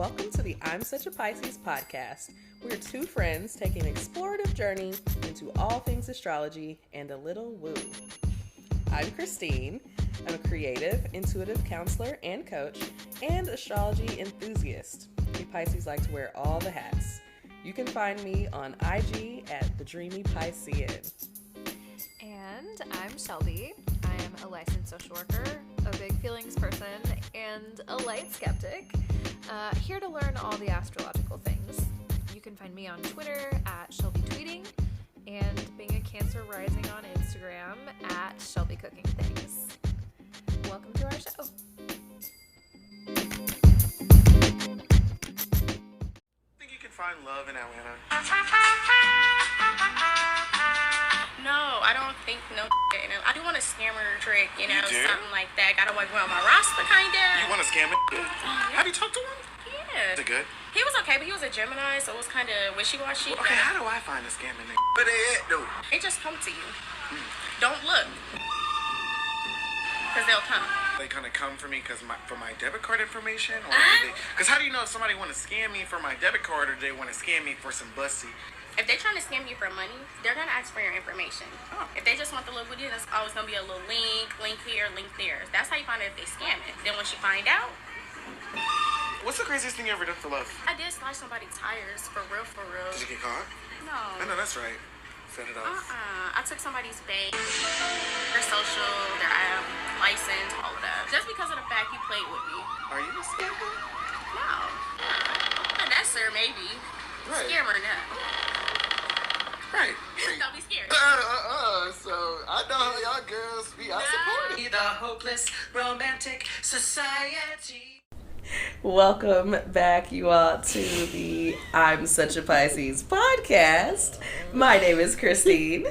Welcome to the I'm Such a Pisces podcast. We're two friends taking an explorative journey into all things astrology and a little woo. I'm Christine. I'm a creative, intuitive counselor and coach, and astrology enthusiast. We Pisces like to wear all the hats. You can find me on IG at The Dreamy Piscean. And I'm Shelby. I am a licensed social worker, a big feelings person, and a light skeptic. Here to learn all the astrological things. You can find me on Twitter at Shelby Tweeting, and being a Cancer rising on Instagram at Shelby Cooking Things. Welcome to our show. Think you can find love in Atlanta? No, I don't think I do want a scammer trick, You do? something like that. Gotta work well on my roster, kind of. You want to scam it? Have you talked to him? Yeah. Is it good? He was okay, but he was a Gemini, so it was kind of wishy-washy. Okay, how do I find a scamming nigga? Where they at, though? It just come to you. Don't look. Because they'll come. They kind of come for me for my debit card information? Or because how do you know if somebody want to scam me for my debit card or do they want to scam me for some bussy? If they're trying to scam you for money, they're going to ask for your information. Oh. If they just want the little booty, there's always going to be a little link here, link there. That's how you find out if they scam it. Then once you find out, What's the craziest thing you ever done for love? I did slash somebody's tires, for real, for real. Did you get caught? No. I know, that's right. Set it off. I took somebody's bank, their social, their license, all of that. Just because of the fact you played with me. Are you a scammer? No. Finesser, maybe. Right. Scammer, no. Right. Don't be scared. So I know y'all girls be out supporting. The hopeless romantic society. Welcome back, you all, to the I'm Such a Pisces podcast. My name is Christine.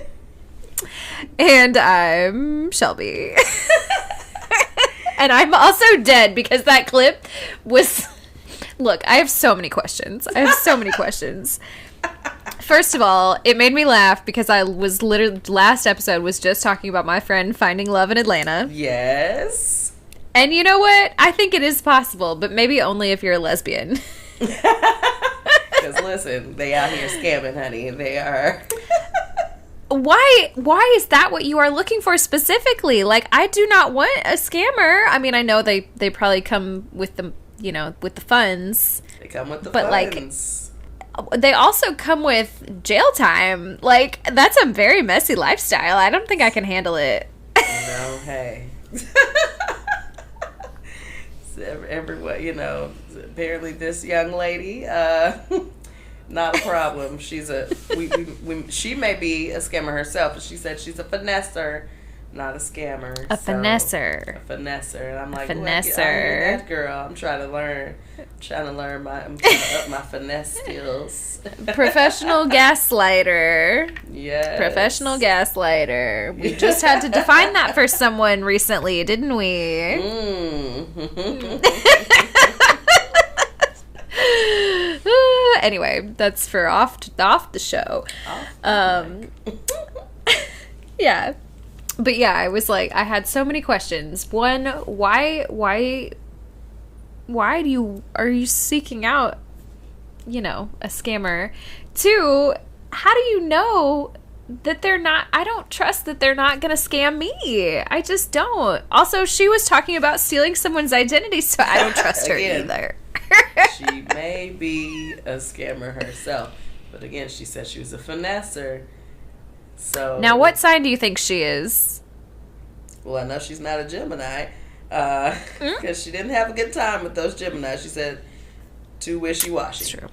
And I'm Shelby. And I'm also dead because that clip was... Look, I have so many questions. First of all, it made me laugh because I was last episode was just talking about my friend finding love in Atlanta. Yes. And you know what? I think it is possible, but maybe only if you're a lesbian. Because listen, they out here scamming, honey. They are. Why is that what you are looking for specifically? Like, I do not want a scammer. I mean, I know they probably come with the, with the funds. They come with the but funds. Like, they also come with jail time. Like, that's a very messy lifestyle. I don't think I can handle it. No, hey. Everyone, apparently this young lady, not a problem. She's she may be a scammer herself, but she said she's a finesser, not a scammer. Finesser. A finesser. And I'm like, finesser. That girl. I'm trying to learn I'm trying to up my finesse skills. Professional gaslighter. Yes. Professional gaslighter. We just had to define that for someone recently, didn't we? Anyway, that's for off the show. Yeah. But yeah, I was like, I had so many questions. One, why are you seeking out, a scammer? Two, how do you know that they're not, I don't trust that they're not going to scam me. I just don't. Also, she was talking about stealing someone's identity, so I don't trust her either. She may be a scammer herself, but again, she said she was a finesser. So now, what sign do you think she is? Well, I know she's not a Gemini, because she didn't have a good time with those Gemini. She said too wishy-washy. That's true.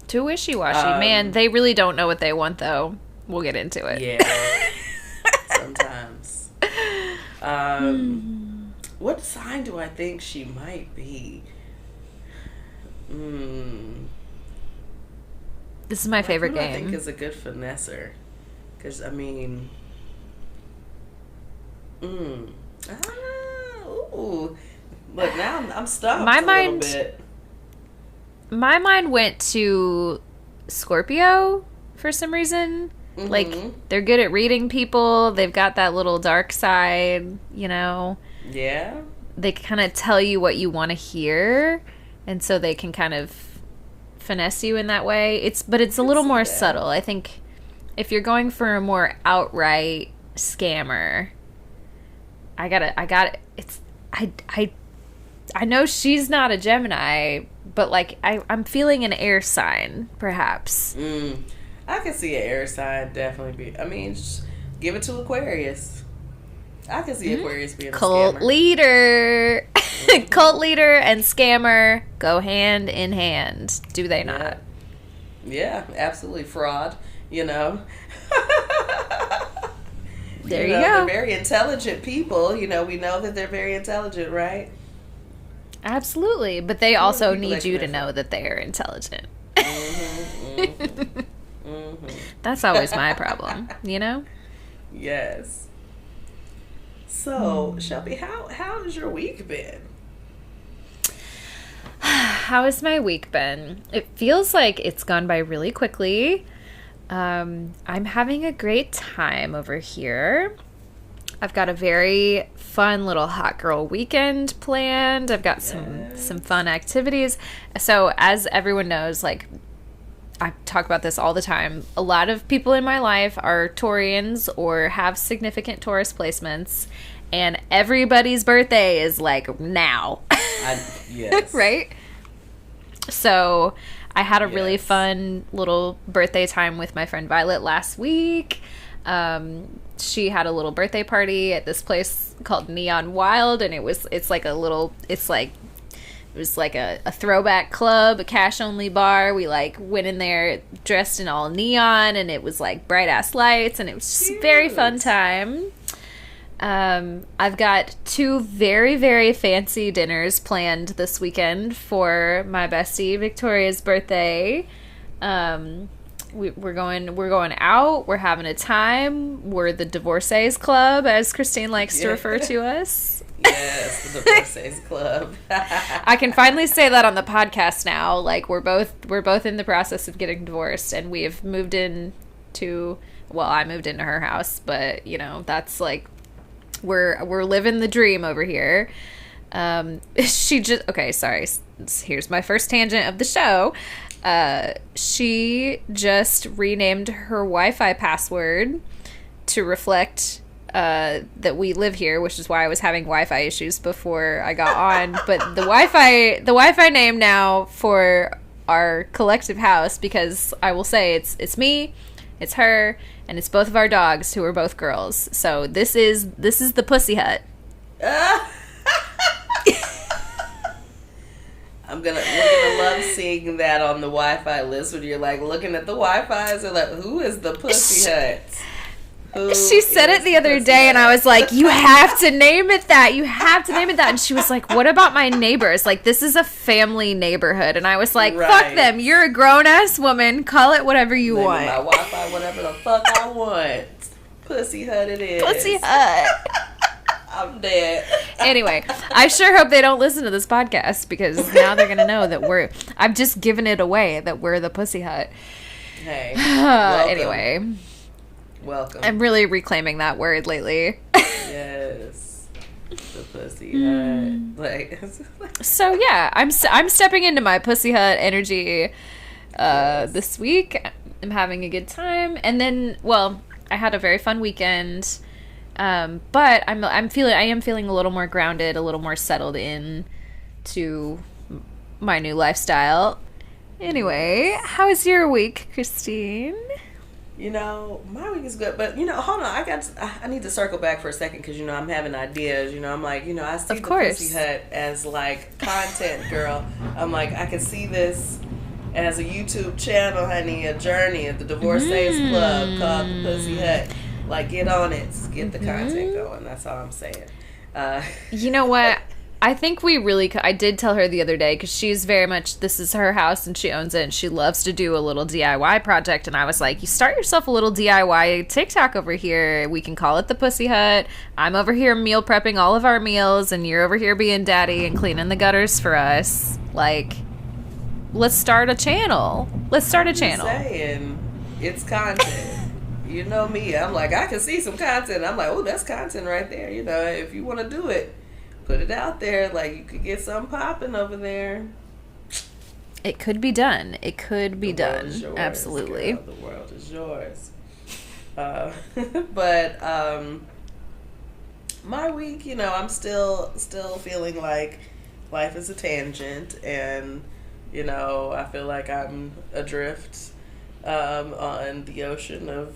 Too wishy-washy. Man, they really don't know what they want, though. We'll get into it. Yeah. Sometimes. What sign do I think she might be? This is my favorite who game. I think is a good finesser. Because, I mean... I don't know. Ooh. Look, now I'm stumped a little bit. My mind went to Scorpio for some reason. Mm-hmm. Like, they're good at reading people. They've got that little dark side, Yeah. They kind of tell you what you want to hear. and so they can kind of finesse you in that way. But it's a little more subtle. I think if you're going for a more outright scammer, I know she's not a Gemini, but like I'm feeling an air sign, perhaps. I can see an air sign definitely be. I mean, give it to Aquarius. I can see Aquarius being a cult scammer. leader. Cult leader and scammer go hand in hand, do they not? Yeah, absolutely. Fraud, you know. There you go. go. They're very intelligent people. You know, we know that they're very intelligent, right? Absolutely, but they also need you to know that they are intelligent. That's always my problem, you know? Yes. So, Shelby, how has your week been? How has my week been? It feels like it's gone by really quickly. I'm having a great time over here. I've got a very fun little hot girl weekend planned. I've got some fun activities. So as everyone knows, like I talk about this all the time, a lot of people in my life are Taurians or have significant Taurus placements, and everybody's birthday is like now. Yes. Right? So I had a really fun little birthday time with my friend Violet last week. She had a little birthday party at this place called Neon Wild, and it was like a throwback club, a cash only bar. We like went in there dressed in all neon, and it was like bright ass lights, and it was just a very fun time. I've got 2 very, very fancy dinners planned this weekend for my bestie Victoria's birthday. We're going out. We're having a time. We're the Divorcees Club, as Christine likes to refer to us. Yes, the Divorcees Club. I can finally say that on the podcast now. Like we're both in the process of getting divorced, and we have moved in to. Well, I moved into her house, but you know that's like we're living the dream over here. Here's my first tangent of the show. She just renamed her Wi-Fi password to reflect that we live here, which is why I was having Wi-Fi issues before I got on. But the Wi-Fi name now for our collective house, because I will say it's me, it's her, and it's both of our dogs who are both girls. So this is the Pussy Hut. We're gonna love seeing that on the Wi-Fi list when you're like looking at the Wi-Fi's and like, who is the Pussy Hut? She said it the other day, and I was like, you have to name it that. You have to name it that. And she was like, what about my neighbors? Like, this is a family neighborhood. And I was like, fuck them. You're a grown-ass woman. Call it whatever you want. My Wi-Fi, whatever the fuck I want. Pussy Hut it is. Pussy Hut. I'm dead. Anyway, I sure hope they don't listen to this podcast, because now they're going to know that I've just given it away that we're the Pussy Hut. Hey. Anyway. Welcome. I'm really reclaiming that word lately. Yes. The Pussy Hut. So yeah, I'm stepping into my Pussy Hut energy this week. I'm having a good time. And then, well, I had a very fun weekend. But I am feeling a little more grounded, a little more settled in to my new lifestyle. Anyway, how was your week, Christine? You know, my week is good, but hold on, I need to circle back for a second, because I'm having ideas. I'm like, I see the Pussy Hut as like content, girl. I'm like, I can see this as a YouTube channel, honey, a journey at the Divorcees Club called the Pussy Hut. Like, get on it, get the content going. That's all I'm saying. You know what? I think I did tell her the other day, because she's very much, this is her house and she owns it, and she loves to do a little DIY project. And I was like, you start yourself a little DIY TikTok over here. We can call it the Pussy Hut. I'm over here meal prepping all of our meals, and you're over here being daddy and cleaning the gutters for us. Like, let's start a channel. I'm saying, it's content. You know me. I'm like, I can see some content. I'm like, oh, that's content right there. If you want to do it, put it out there. Like, you could get something popping over there. It could be done. It could be The world done. is yours, Absolutely. girl. The world is yours. But my week, you know, I'm still feeling like life is a tangent, and you know, I feel like I'm adrift on the ocean of,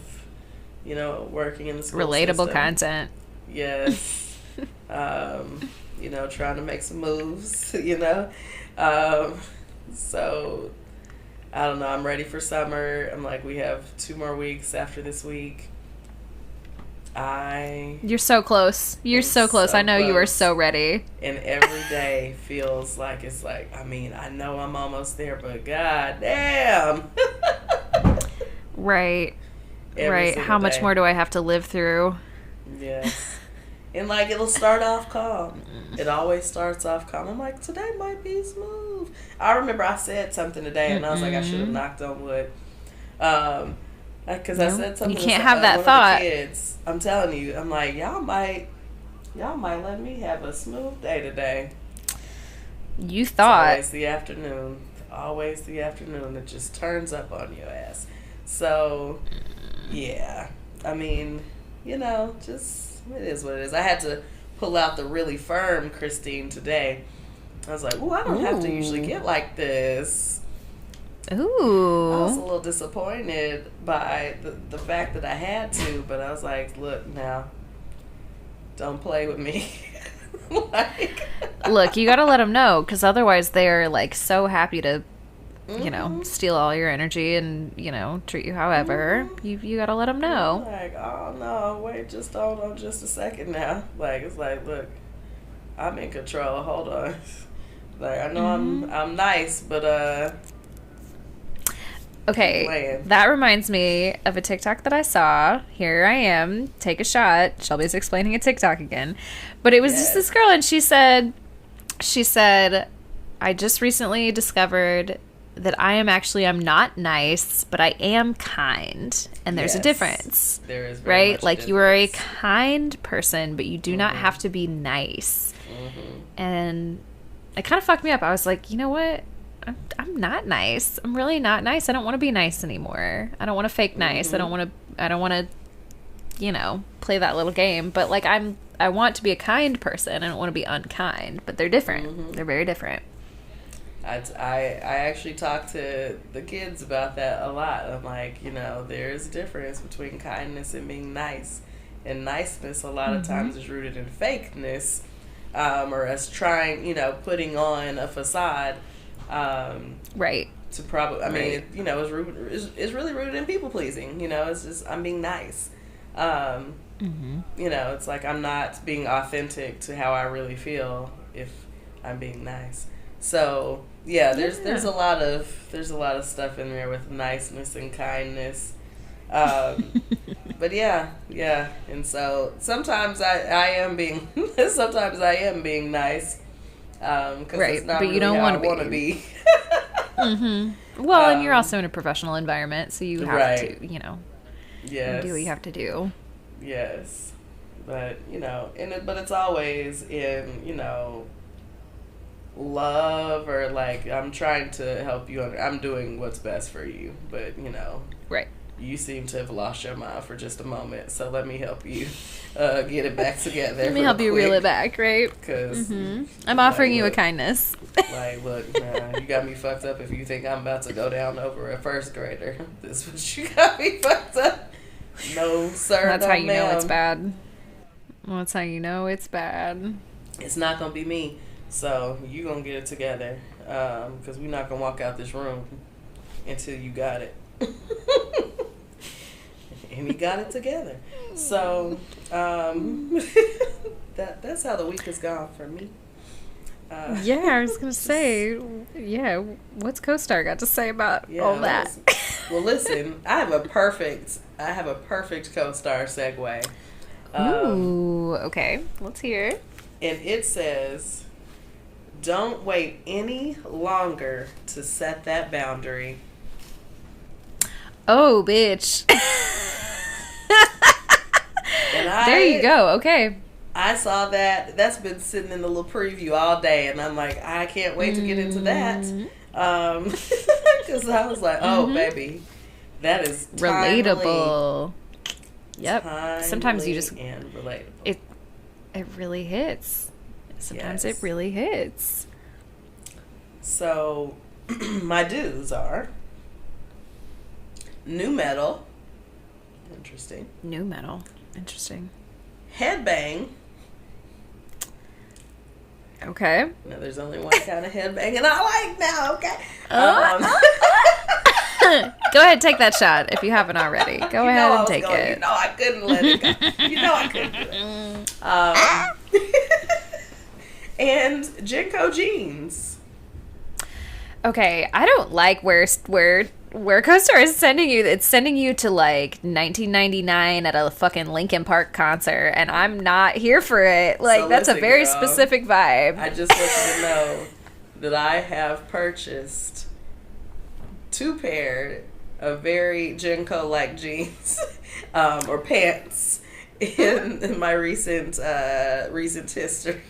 you know, working in the school Relatable system. content. Yes. You know, trying to make some moves, you know. So I don't know, I'm ready for summer. I'm like, we have 2 more weeks after this week. You're so close. You're so close. I know you are so ready. And every day feels like it's like, I mean, I know I'm almost there, but god damn. Right. Every Right. single How much day. more do I have to live through? Yes. And like, it'll start off calm. It always starts off calm. I'm like, today might be smooth. I remember I said something today, and I was like, I should have knocked on wood. Because I said something. You can't to have that one thought. Of the kids. I'm telling you, I'm like, y'all might let me have a smooth day today. You It's thought. always the afternoon. Always the afternoon that just turns up on your ass. So, yeah. I mean, you know, just, it is what it is. I had to pull out the really firm Christine today. I was like, ooh, I don't have to usually get like this. I was Ooh. a little disappointed by the fact that I had to, but I was like, look now, don't play with me. Like, Look, you got to let them know, because otherwise they're like so happy to, you know, steal all your energy and, you know, treat you however. You got to let them know. like, oh no, wait, just hold on just a second now. Like, it's like, look, I'm in control. Hold on. Like, I know I'm nice, but Okay, playing. that reminds me of a TikTok that I saw. Here I am, take a shot. Shelby's explaining a TikTok again. But it was just this girl, and she said, I just recently discovered that I'm not nice, but I am kind. And there's a Yes. difference. There is very Right? much Like, you are a difference. kind person, but you do not have to be nice. And it kind of fucked me up. I was like, you know what? I'm not nice. I'm really not nice. I don't want to be nice anymore. I don't want to fake nice. I don't want to, you know, play that little game. But like, I want to be a kind person. I don't want to be unkind. But they're different. They're very different. I actually talk to the kids about that a lot. I'm like, you know, there's a difference between kindness and being nice. And niceness a lot of times is rooted in fakeness, or us trying, you know, putting on a facade. Right. To probably, I mean, you know, it's really rooted in people pleasing. You know, it's just, I'm being nice. You know, it's like I'm not being authentic to how I really feel if I'm being nice. So yeah, there's a lot of stuff in there with niceness and kindness. But yeah, and so sometimes I am being sometimes I am being nice. Cause Right, it's not but really you don't how want I to wanna be. be. Well, and you're also in a professional environment, so you have to, you know, Yes. do what you have to do. Yes, but you know, but it's always in, you know, love, or like I'm trying to help you. I'm doing what's best for you, but you know, Right. you seem to have lost your mind for just a moment, so let me help you get it back together. Let me help you reel it back, right? Because I'm offering you a look, kindness. like, look, nah, you got me fucked up if you think I'm about to go down over a first grader. This is what you got me fucked up. No, sir. That's no, how you know it's ma'am. bad. That's how you know it's bad. It's not gonna be me. So you gonna get it together, because we're not gonna walk out this room until you got it. And he got it together. So that's how the week has gone for me. Yeah, I was gonna say, yeah. What's CoStar got to say about all that? Listen, I have a perfect co-star segue. Ooh, okay. Let's hear. And it says, "Don't wait any longer to set that boundary." Oh, bitch. And There you go. Okay. I saw that. That's been sitting in the little preview all day, and I'm like, I can't wait to get into that. Because I was like, oh, baby, that is relatable. Yep. Timely Sometimes you just and relatable. It really hits. Sometimes it really hits. So, my do's are new metal. Interesting. New metal. Interesting. Headbang. Okay. No, there's only one kind of headbang, and I like now. Okay. Go ahead, take that shot if you haven't already. Go ahead and take it. You know I couldn't let it go. You know I couldn't do it. And Jenko jeans. Okay, I don't like where CoStar is sending you. It's sending you to like 1999 at a fucking Linkin Park concert, and I'm not here for it. Like, so that's a very specific vibe. I just want you to know that I have purchased 2 pair of very Jenko-like jeans or pants in my recent history.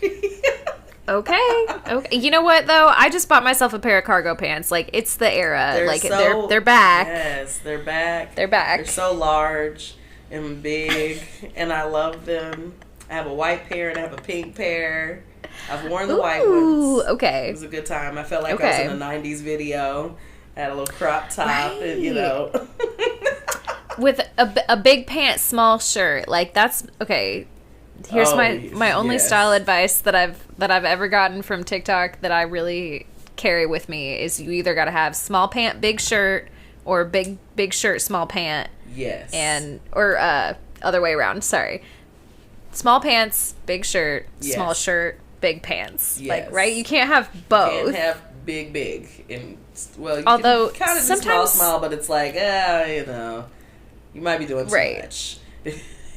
Okay. You know what though? I just bought myself a pair of cargo pants. Like, it's the era. They're back. Yes, they're back. They're back. They're so large and big, and I love them. I have a white pair and I have a pink pair. I've worn the white ones. Okay. It was a good time. I felt like I was in a 90s video. I had a little crop top, and with a big pants, small shirt. Like, that's okay. Here's my only style advice that I've ever gotten from TikTok that I really carry with me is you either got to have small pant, big shirt, or big shirt, small pant. Yes. Or other way around. Sorry. Small pants, big shirt, small shirt, big pants. Yes. Like, right? You can't have both. You can't have big, and well, you although can kind of sometimes small, but it's like, you might be doing too much.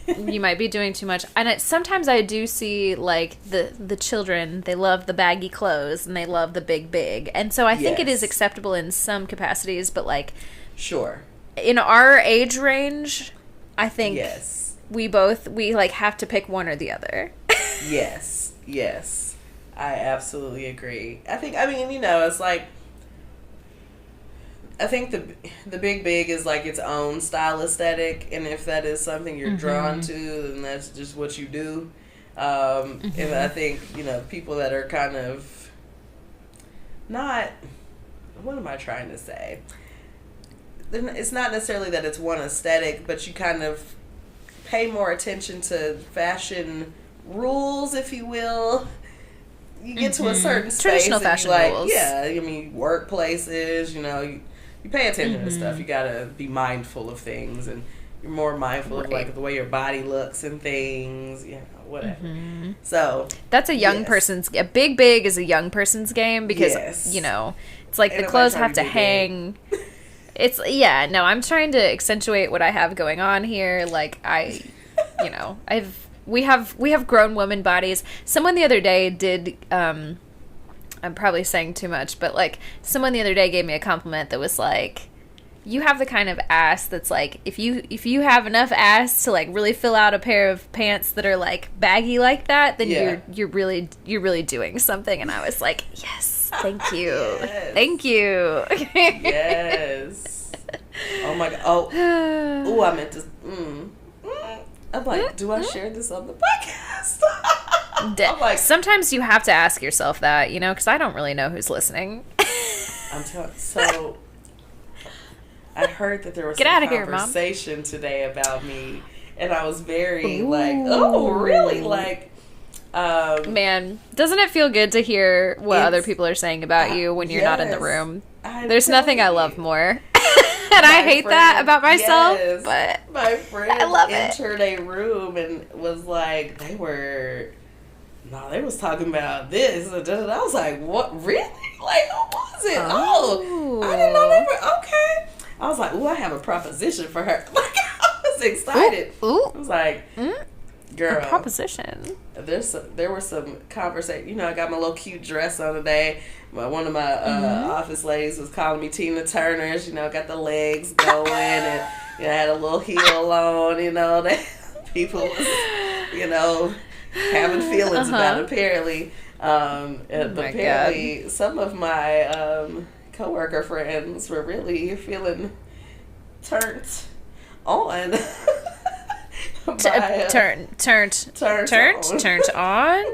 You might be doing too much. And sometimes I do see, like, the children, they love the baggy clothes and they love the big. And so I think it is acceptable in some capacities, but, like... Sure. In our age range, I think we like, have to pick one or the other. Yes. I absolutely agree. It's like... I think the big is like its own style aesthetic, and if that is something you're drawn to, then that's just what you do. And I think, people that are kind of not, what am I trying to say? It's not necessarily that it's one aesthetic, but you kind of pay more attention to fashion rules, if you will. You get to a certain space, traditional fashion rules. Yeah, I mean, workplaces, you pay attention to stuff. You gotta be mindful of things, and you're more mindful of like the way your body looks and things, whatever. So that's a young person's. A big is a young person's game because it's like the clothes have to hang. It's I'm trying to accentuate what I have going on here. Like we have grown woman bodies. Someone the other day did. I'm probably saying too much, but like someone the other day gave me a compliment that was like, you have the kind of ass that's like, if you have enough ass to like really fill out a pair of pants that are like baggy like that, then you're really doing something. And I was like, yes, thank you. Thank you. Yes. Oh my God. Oh, I meant to. I'm like, do I share this on the podcast? Like, sometimes you have to ask yourself that, because I don't really know who's listening. I'm telling. So I heard that there was conversation today about me, and I was very like, oh, really? Like, man, doesn't it feel good to hear what other people are saying about you when you're not in the room? There's nothing I love more. And I hate that about myself, but my friend I love entered a room and was like, they was talking about this. I was like, what? Really? Like, who was it? Oh, I didn't know they were, okay. I was like, I have a proposition for her. Like, I was excited. Ooh. I was like, girl. A proposition. There were some conversation. I got my little cute dress on today. One of my office ladies was calling me Tina Turner. Got the legs going, and I had a little heel on. That people was, having feelings about apparently. But apparently, some of my coworker friends were really feeling turned on. Turned on.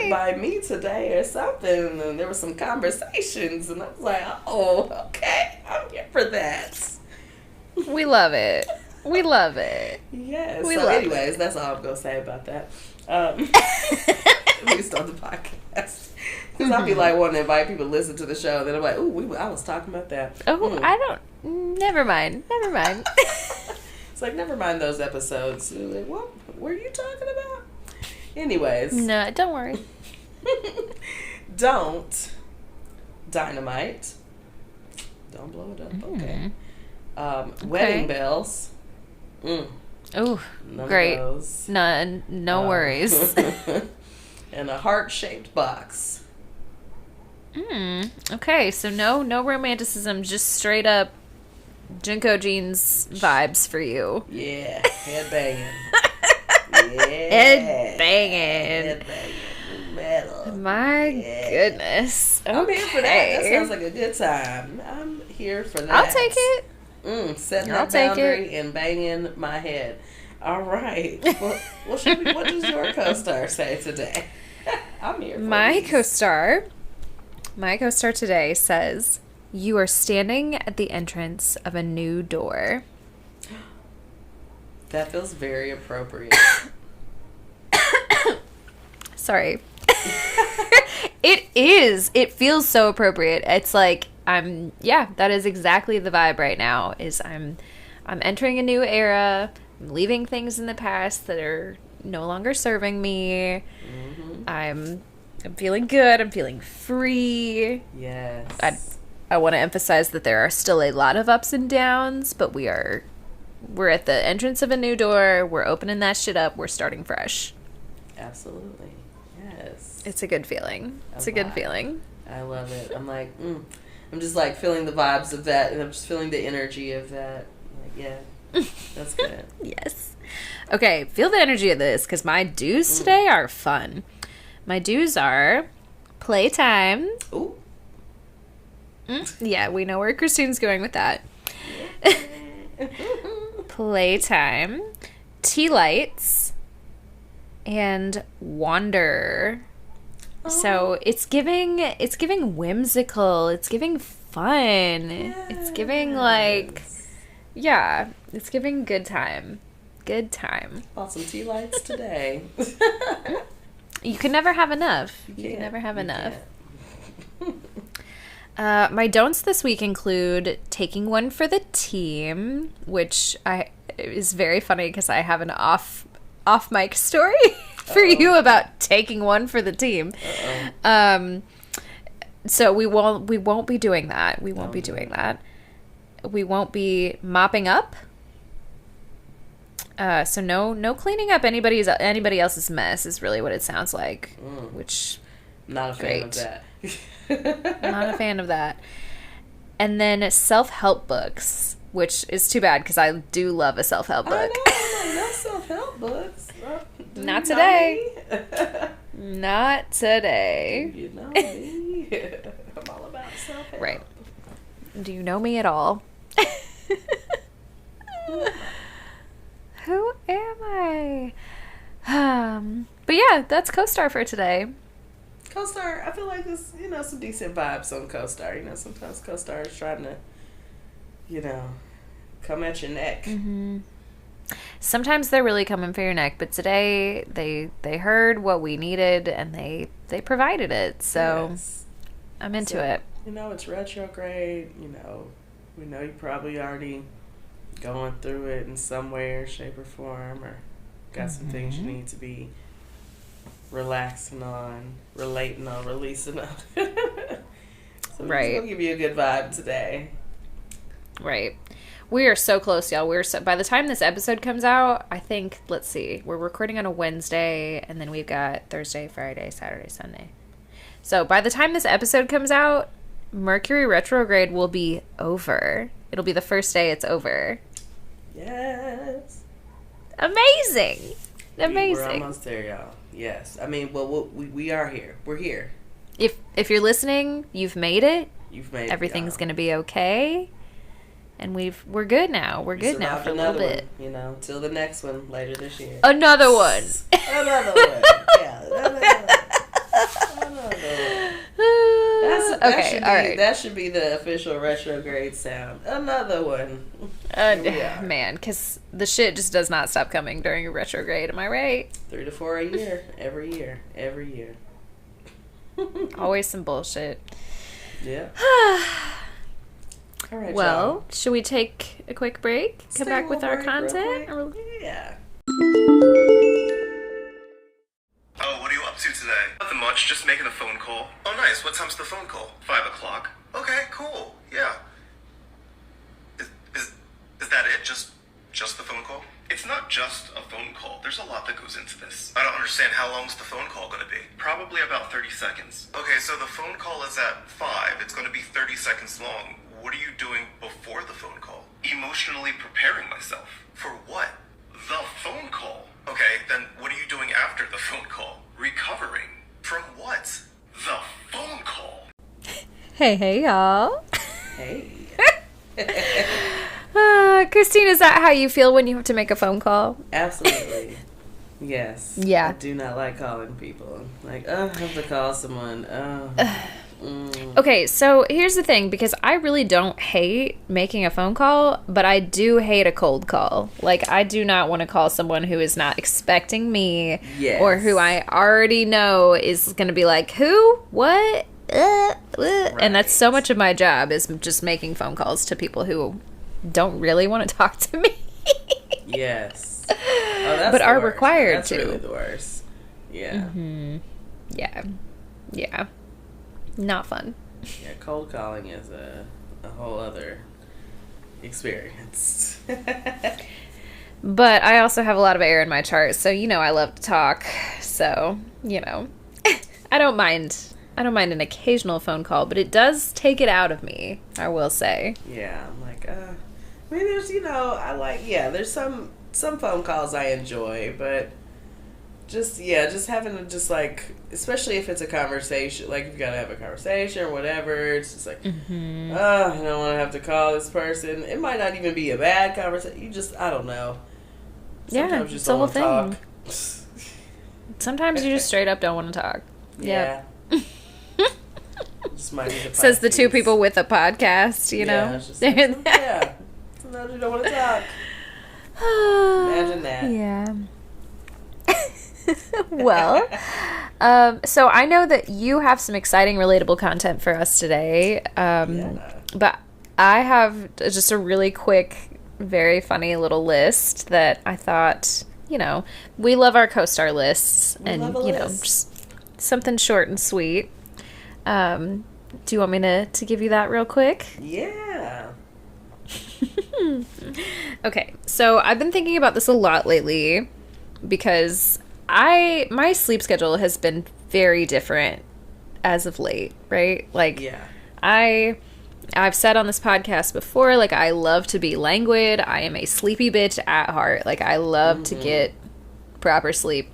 By me today or something, and there were some conversations, and I was like, oh, okay, I'm here for that. We love it. We love it. Yes. We So, love anyways, that's all I'm gonna say about that. At least on the podcast, because I'll be like wanting to invite people to listen to the show, and then I'm like, ooh, I was talking about that. Oh, I don't. Never mind. It's like, never mind those episodes. Like, what were you talking about? Anyways. No, don't worry. Don't dynamite. Don't blow it up. Okay. Wedding bells. Oh, great. No worries. And a heart-shaped box. Okay, so no romanticism, just straight up Jinko jeans vibes for you. Yeah, head banging. Head banging. Metal. My goodness. Okay. I'm here for that. That sounds like a good time. I'm here for that. I'll take it. Setting that boundary and banging my head. All right. Well, what does your co-star say today? I'm here for My these. My co-star today says, "You are standing at the entrance of a new door." That feels very appropriate. Sorry. It is. It feels so appropriate. It's like that is exactly the vibe right now. I'm entering a new era. I'm leaving things in the past that are no longer serving me. I'm feeling good. I'm feeling free. Yes. I want to emphasize that there are still a lot of ups and downs, but we're at the entrance of a new door. We're opening that shit up. We're starting fresh. Absolutely. Yes. It's a good feeling. It's a good feeling. I love it. I'm like, I'm just like feeling the vibes of that, and I'm just feeling the energy of that. Like, yeah, that's good. Yes. Okay, feel the energy of this, because my do's today are fun. My do's are playtime. Ooh. Yeah, we know where Christine's going with that. Playtime, tea lights, and wander. So it's giving whimsical. It's giving fun. Yes. It's giving it's giving good time. Good time. Bought some tea lights today. You can never have enough. You can never have enough. My don'ts this week include taking one for the team, which is very funny because I have an off mic story for you about taking one for the team. So we won't be doing that. We won't be doing that. We won't be mopping up. So no cleaning up anybody else's mess is really what it sounds like. Which not a fan of that. Not a fan of that. And then self-help books, which is too bad because I do love a self-help book. I know, no self-help books. Not today. Not today. You know me. I'm all about self-help. Right. Do you know me at all? Who am I? But yeah, that's co-star for today. Co-star, I feel like there's, some decent vibes on co-star. Sometimes co-star is trying to, come at your neck. Mm-hmm. Sometimes they're really coming for your neck, but today they heard what we needed and they provided it. So yes. I'm into it. It's retrograde. We know you probably already going through it in some way or shape or form, or got some things you need to be relaxing on, relating on, releasing on. So we're gonna give you a good vibe today. Right. We are so close, y'all. By the time this episode comes out, I think, let's see, we're recording on a Wednesday, and then we've got Thursday, Friday, Saturday, Sunday. So by the time this episode comes out, Mercury retrograde will be over. It'll be the first day it's over. Yes. Amazing. We're almost there, y'all. Yes. I mean, well, we are here. We're here. if you're listening, you've made it. You've made Everything's going to be okay. And we're good now. We're good now for a little bit. One, you know, till the next one later this year. Another one. Another one. Yeah, another one. That should be the official retrograde sound. Another one. Man, because the shit just does not stop coming during a retrograde. Am I right? 3 to 4 a year. Every year. Always some bullshit. Yeah. All right, well, y'all. should we take a quick break? Come back with our content? Yeah. Oh, what are you up to today? Nothing much, just making a phone call. Oh, nice. What time's the phone call? 5 o'clock. Okay, cool. Yeah. Is that it? Just the phone call? It's not just a phone call. There's a lot that goes into this. I don't understand. How long's the phone call going to be? Probably about 30 seconds. Okay, so the phone call is at 5. It's going to be 30 seconds long. What are you doing before the phone call? Emotionally preparing myself. For what? The phone call. Okay, then what are you doing after the phone call? Recovering. From what? The phone call. Hey, y'all. Hey. Christine, is that how you feel when you have to make a phone call? Absolutely. Yes. Yeah. I do not like calling people. Like, I have to call someone. Okay, so here's the thing, because I really don't hate making a phone call, but I do hate a cold call. Like, I do not want to call someone who is not expecting me, Yes. or who I already know is going to be like, who? What? And that's so much of my job, is just making phone calls to people who don't really want to talk to me. Yes. Oh, that's but the are worst. required that's to. Really the worst. Yeah. Mm-hmm. Yeah. Not fun. Yeah, cold calling is a whole other experience. But I also have a lot of air in my chart, so I love to talk. So, I don't mind an occasional phone call, but it does take it out of me, I will say. Yeah, I'm like, I mean, there's, there's some phone calls I enjoy, but just having to just like, especially if it's a conversation, like you gotta have a conversation or whatever, it's just like, I don't want to have to call this person. It might not even be a bad conversation. I don't know. Sometimes you just don't want to talk. Sometimes you just straight up don't want to talk. Yeah. Just might be the Says the two Pisces. people with a podcast, Yeah, it's just like, sometimes you don't want to talk. Imagine that. Yeah. Well, so I know that you have some exciting, relatable content for us today. But I have just a really quick, very funny little list that I thought, we love our co-star lists, and just something short and sweet. Do you want me to give you that real quick? Yeah. Okay, so I've been thinking about this a lot lately because my sleep schedule has been very different as of late, right? Like, Yeah. I've said on this podcast before, like, I love to be languid. I am a sleepy bitch at heart. Like, I love to get proper sleep.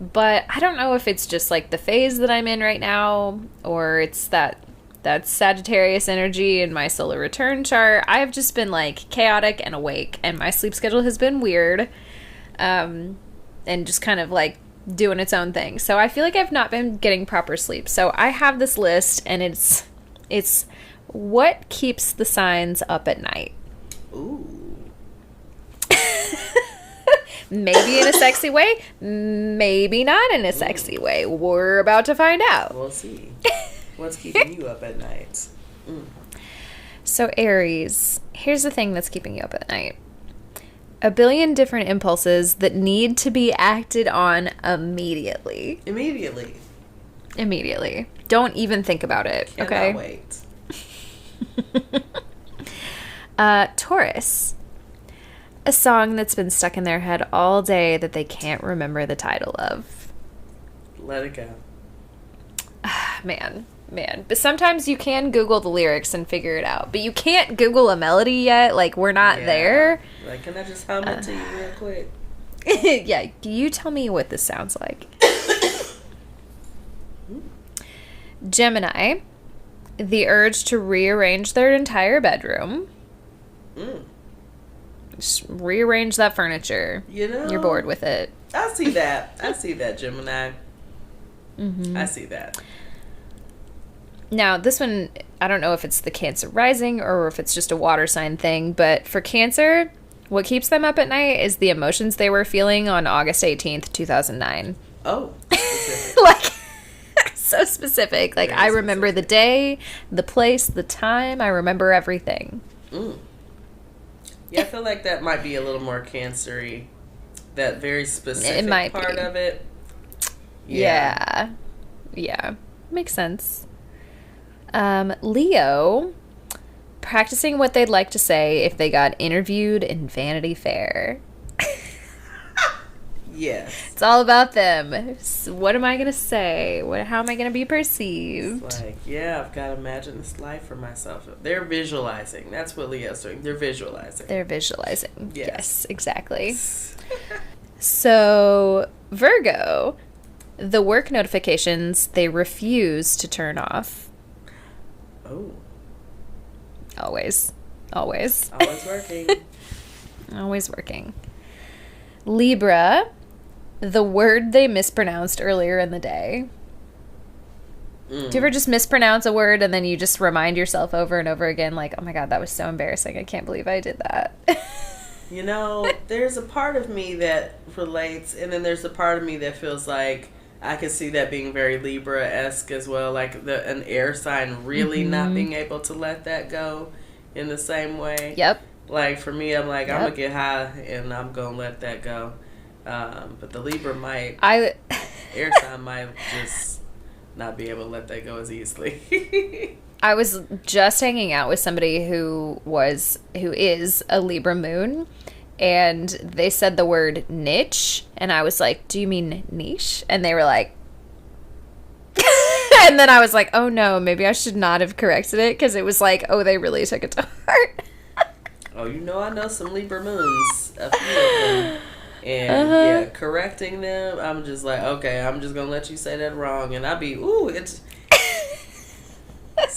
But I don't know if it's just, like, the phase that I'm in right now, or it's that Sagittarius energy in my solar return chart. I have just been, like, chaotic and awake, and my sleep schedule has been weird, and just kind of, like, doing its own thing. So I feel like I've not been getting proper sleep. So I have this list, and it's what keeps the signs up at night. Ooh. Maybe in a sexy way, maybe not in a sexy way. We're about to find out. We'll see. What's keeping you up at night? So Aries, here's the thing that's keeping you up at night. A billion different impulses that need to be acted on immediately. Immediately. Don't even think about it, okay? Cannot wait. Taurus. A song that's been stuck in their head all day that they can't remember the title of. Let it go. Man. But sometimes you can Google the lyrics and figure it out. But you can't Google a melody yet. Like, we're not there. Like, can I just hum it to you real quick? Yeah, you tell me what this sounds like. Gemini, the urge to rearrange their entire bedroom. Just rearrange that furniture. You know, you're bored with it. I see that. Gemini. I see that. Now, this one, I don't know if it's the Cancer rising or if it's just a water sign thing, but for Cancer, what keeps them up at night is the emotions they were feeling on August 18th, 2009. Oh. Like, so specific. Like, I remember the day, the place, the time. I remember everything. Yeah, I feel like that might be a little more Cancer-y. That very specific part of it. Yeah. Makes sense. Leo, practicing what they'd like to say if they got interviewed in Vanity Fair. Yes. It's all about them. So what am I going to say? How am I going to be perceived? It's like, yeah, I've got to imagine this life for myself. They're visualizing. That's what Leo's doing. They're visualizing. Yes, exactly. So, Virgo, the work notifications they refuse to turn off. Oh. Always. Always working. Always working. Libra, the word they mispronounced earlier in the day. Do you ever just mispronounce a word and then you just remind yourself over and over again, like, oh my God, that was so embarrassing. I can't believe I did that. You know, there's a part of me that relates, and then there's a part of me that feels like I could see that being very Libra-esque as well, like an air sign really not being able to let that go in the same way. Yep. Like, for me, I'm like, I'm going to get high, and I'm going to let that go. But the Libra air sign might just not be able to let that go as easily. I was just hanging out with somebody who is a Libra moon, and they said the word niche, and I was like, do you mean niche? And they were like, and then I was like, oh no, maybe I should not have corrected it, because it was like, oh, they really took it to heart. Oh, you know, I know some Libra moons, a few of them, and yeah, correcting them, I'm just like, okay, I'm just gonna let you say that wrong, and I'll be, ooh, it's...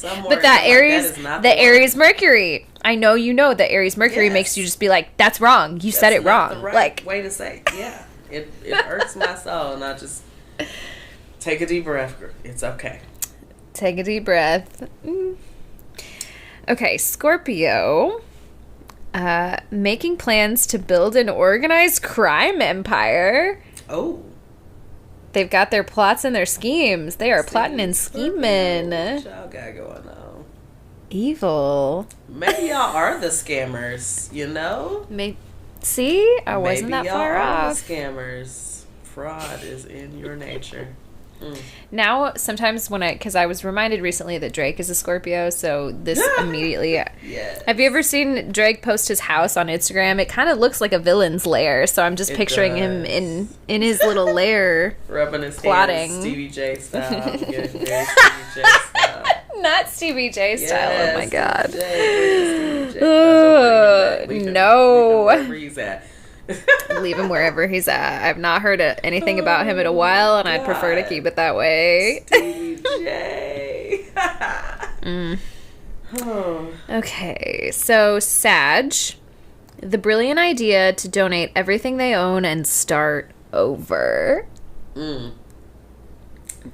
But that Aries, the Aries Mercury. I know you know that Aries Mercury makes you just be like, that's wrong. You said it wrong. The right like way to say, yeah. It hurts my soul, and I just take a deep breath. It's okay. Take a deep breath. Okay, Scorpio. Making plans to build an organized crime empire. Oh. They've got their plots and their schemes. They are plotting and scheming. What y'all got going on? Evil. Maybe y'all are the scammers, you know? See? I wasn't that far off. Maybe y'all are the scammers. Fraud is in your nature. Now, sometimes because I was reminded recently that Drake is a Scorpio, so this immediately... Yes. Have you ever seen Drake post his house on Instagram? It kind of looks like a villain's lair, so I'm just picturing him in his little lair. Rubbing his plotting. Hands, Stevie J style. Getting very Stevie J style. Not Stevie J style, oh my God. Stevie J. No. Wherever he's at. Leave him wherever he's at. I've not heard anything about him in a while, and I'd prefer to keep it that way. Stevie J. Okay, so Sag, the brilliant idea to donate everything they own and start over.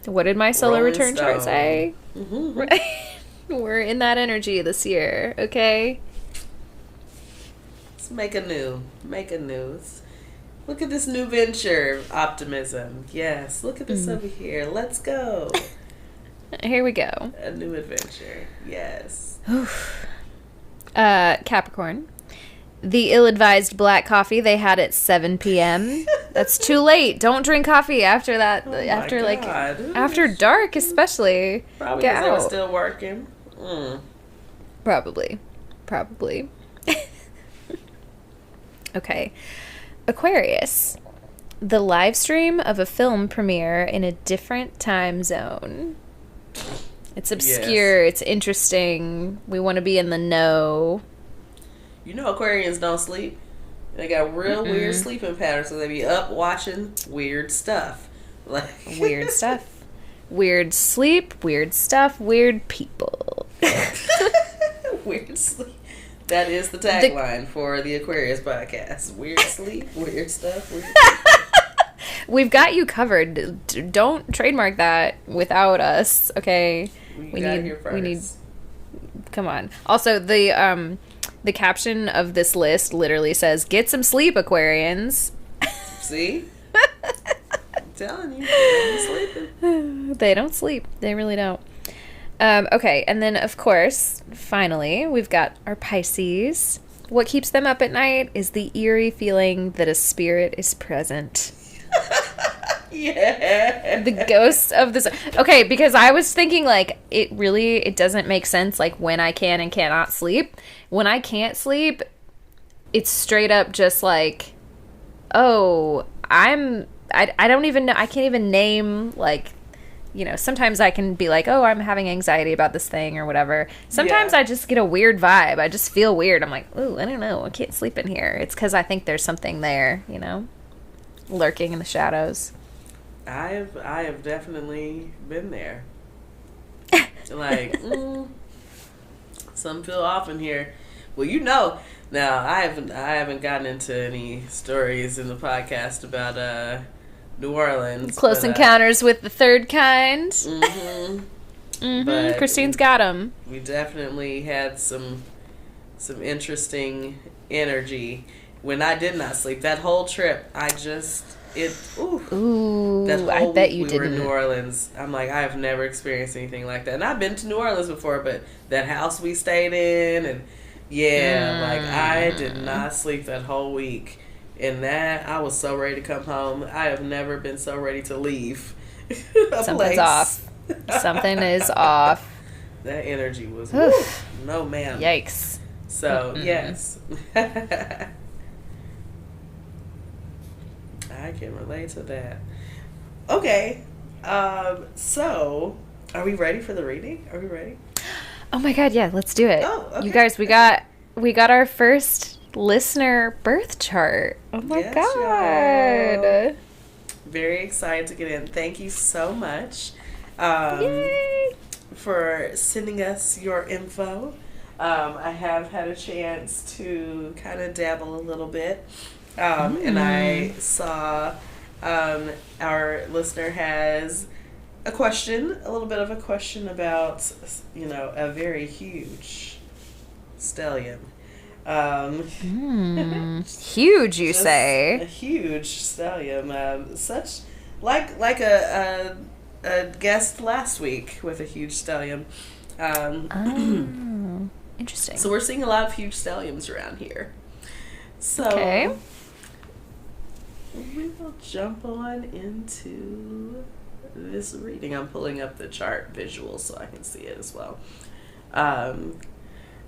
What did my solar Rolling return chart Stone. say? We're in that energy this year, okay? Make a new. Look at this new venture. Optimism. Yes. Look at this over here. Let's go. Here we go. A new adventure. Yes. Capricorn. The ill-advised black coffee they had at 7 p.m. That's too late. Don't drink coffee after that. After dark, especially. Probably Get because they were out. still working. Probably. Okay. Aquarius. The live stream of a film premiere in a different time zone. It's obscure. It's interesting. We want to be in the know. You know Aquarians don't sleep. They got real weird sleeping patterns, so they be up watching weird stuff. Weird stuff. Weird sleep, weird stuff, weird people. Weird sleep. That is the tagline for the Aquarius podcast. Weird sleep, weird stuff, weird people. We've got you covered. Don't trademark that without us, okay? We got here first. We need. Come on. Also, the caption of this list literally says, "Get some sleep, Aquarians." See? I'm telling you, they're sleeping. They don't sleep. They really don't. Okay, and then, of course, finally, we've got our Pisces. What keeps them up at night is the eerie feeling that a spirit is present. Yeah. The ghosts of this. Okay, because I was thinking, like, it doesn't make sense, like, when I can and cannot sleep. When I can't sleep, it's straight up just like, oh, I don't even know, I can't even name, like, you know, sometimes I can be like, oh, I'm having anxiety about this thing or whatever. Sometimes I just get a weird vibe. I just feel weird. I'm like, ooh, I don't know. I can't sleep in here. It's because I think there's something there, you know, lurking in the shadows. I have definitely been there. Like, some feel off in here. Well, you know, now I haven't gotten into any stories in the podcast about New Orleans. Close Encounters with the Third Kind. But Christine's got them. We definitely had some interesting energy when I did not sleep. That whole trip, Ooh, that whole I bet you week we were didn't. in New Orleans. I'm like, I have never experienced anything like that. And I've been to New Orleans before, but that house we stayed in, and like, I did not sleep that whole week. And that, I was so ready to come home. I have never been so ready to leave a Something's place. off. Something is off. That energy was, no ma'am. Yikes. So, yes. I can relate to that. Okay. So, are we ready for the reading? Are we ready? Oh my god, yeah, let's do it. Oh, okay. You guys, we got our first listener birth chart. Oh my Yes, god. y'all. Very excited to get in. Thank you so much Yay. for sending us your info. I have had a chance to kind of dabble a little bit. And I saw our listener has a little bit of a question about, you know, a very huge stellium. Huge, you Just say? A huge stellium. Such like a guest last week with a huge stellium. Interesting. So we're seeing a lot of huge stelliums around here. So Okay. we will jump on into this reading. I'm pulling up the chart visual so I can see it as well.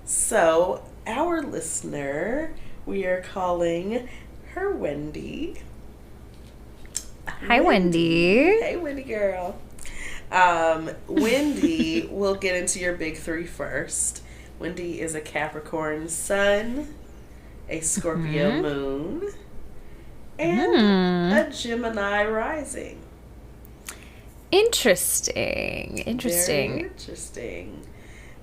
So our listener, we are calling her Wendy. Hi, Wendy. Hey, Wendy girl. Wendy, we'll get into your big three first. Wendy is a Capricorn sun, a Scorpio moon, and a Gemini rising. Interesting. Very interesting.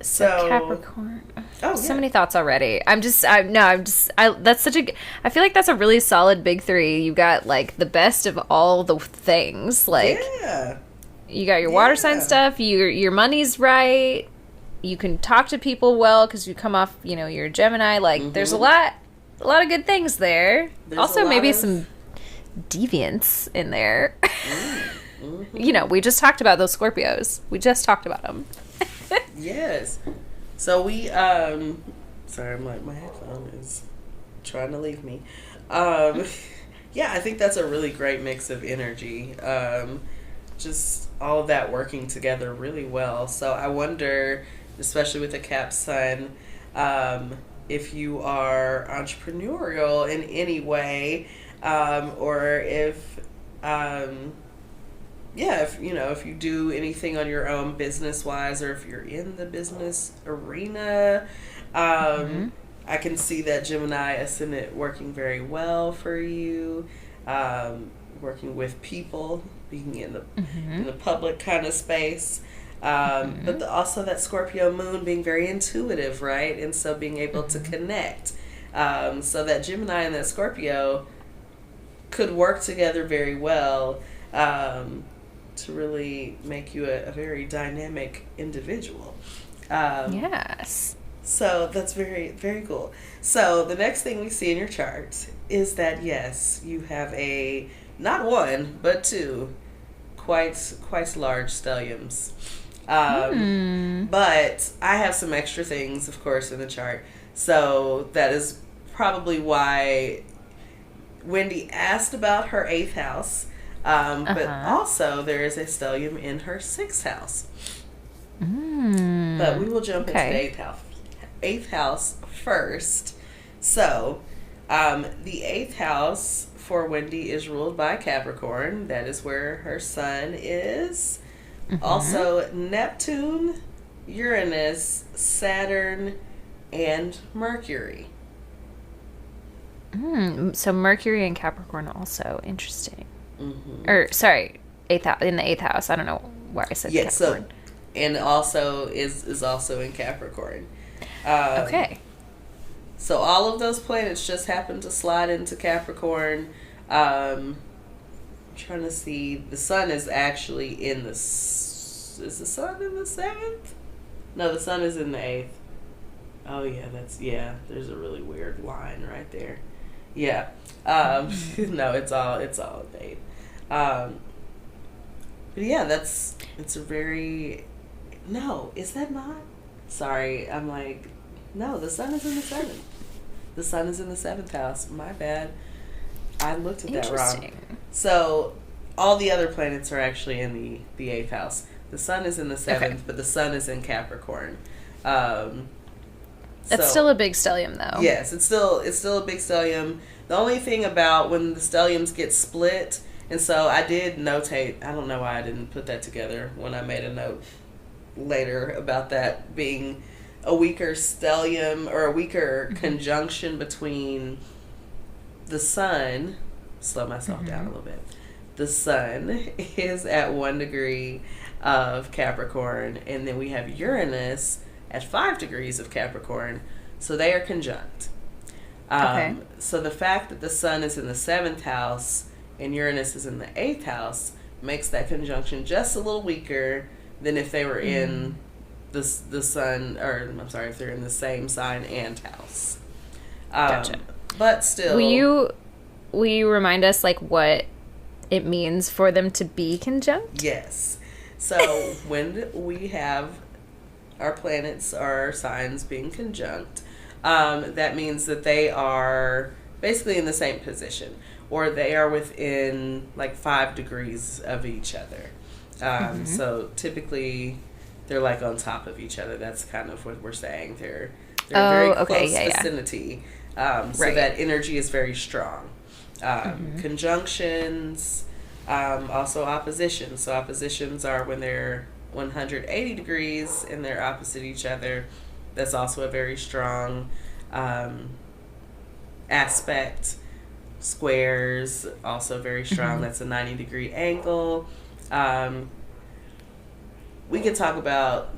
So Capricorn. Oh, So yeah. many thoughts already. that's such a, I feel like that's a really solid big three. You got like the best of all the things. Like, Yeah. you got your water sign stuff. Your money's right. You can talk to people well because you come off, you know, you're a Gemini. Like, there's a lot of good things there. There's also, a lot maybe of- some deviance in there. You know, we just talked about those Scorpios. We just talked about them. Yes. So we sorry, my headphone is trying to leave me. Yeah, I think that's a really great mix of energy. Just all of that working together really well. So I wonder, especially with the Cap Sun, if you are entrepreneurial in any way, or if if you do anything on your own business wise, or if you're in the business arena, I can see that Gemini ascendant working very well for you, working with people being in the public kind of space. But also that Scorpio moon being very intuitive, right? And so being able to connect. So that Gemini and that Scorpio could work together very well to really make you a very dynamic individual. Yes. So that's very, very cool. So the next thing we see in your chart is that, yes, you have not one, but two quite large stelliums. But I have some extra things, of course, in the chart. So that is probably why Wendy asked about her 8th house. But also there is a stellium in her 6th house. But we will jump into the 8th house first. So the 8th house for Wendy is ruled by Capricorn. That is where her sun is. Also Neptune, Uranus, Saturn, and Mercury. So Mercury and Capricorn also interesting. Or sorry, in the 8th house. I don't know why I said Capricorn. And also is also in Capricorn. Okay. So all of those planets just happen to slide into Capricorn. I'm trying to see. The sun is actually in the. Is the sun in the 7th? No, the sun is in the 8th. Oh yeah, there's a really weird line right there. Yeah. No, it's all in the 8th. But yeah, it's a very. No, is that not? Sorry, I'm like, no, the sun is in the 7th. The sun is in the 7th house. My bad. I looked at that wrong. So all the other planets are actually in the 8th house. The sun is in the 7th, but the sun is in Capricorn. That's still a big stellium, though. Yes, it's still a big stellium. The only thing about when the stelliums get split, and so I did notate, I don't know why I didn't put that together when I made a note later about that being a weaker stellium or a weaker conjunction between the sun. Slow myself down a little bit. The sun is at 1 degree of Capricorn, and then we have Uranus at 5 degrees of Capricorn, so they are conjunct. So the fact that the sun is in the 7th house and Uranus is in the 8th house makes that conjunction just a little weaker than if they were in the sun, or I'm sorry, if they're in the same sign and house. Gotcha. But still, will you remind us like what it means for them to be conjunct? Yes. So when we have our planets or signs being conjunct, that means that they are basically in the same position, or they are within like 5 degrees of each other. So typically they're like on top of each other. That's kind of what we're saying. They're very close vicinity. So that energy is very strong. Conjunctions, also oppositions. So oppositions are when they're 180 degrees and they're opposite each other. That's also a very strong aspect. Squares, also very strong. That's a 90-degree angle. We could talk about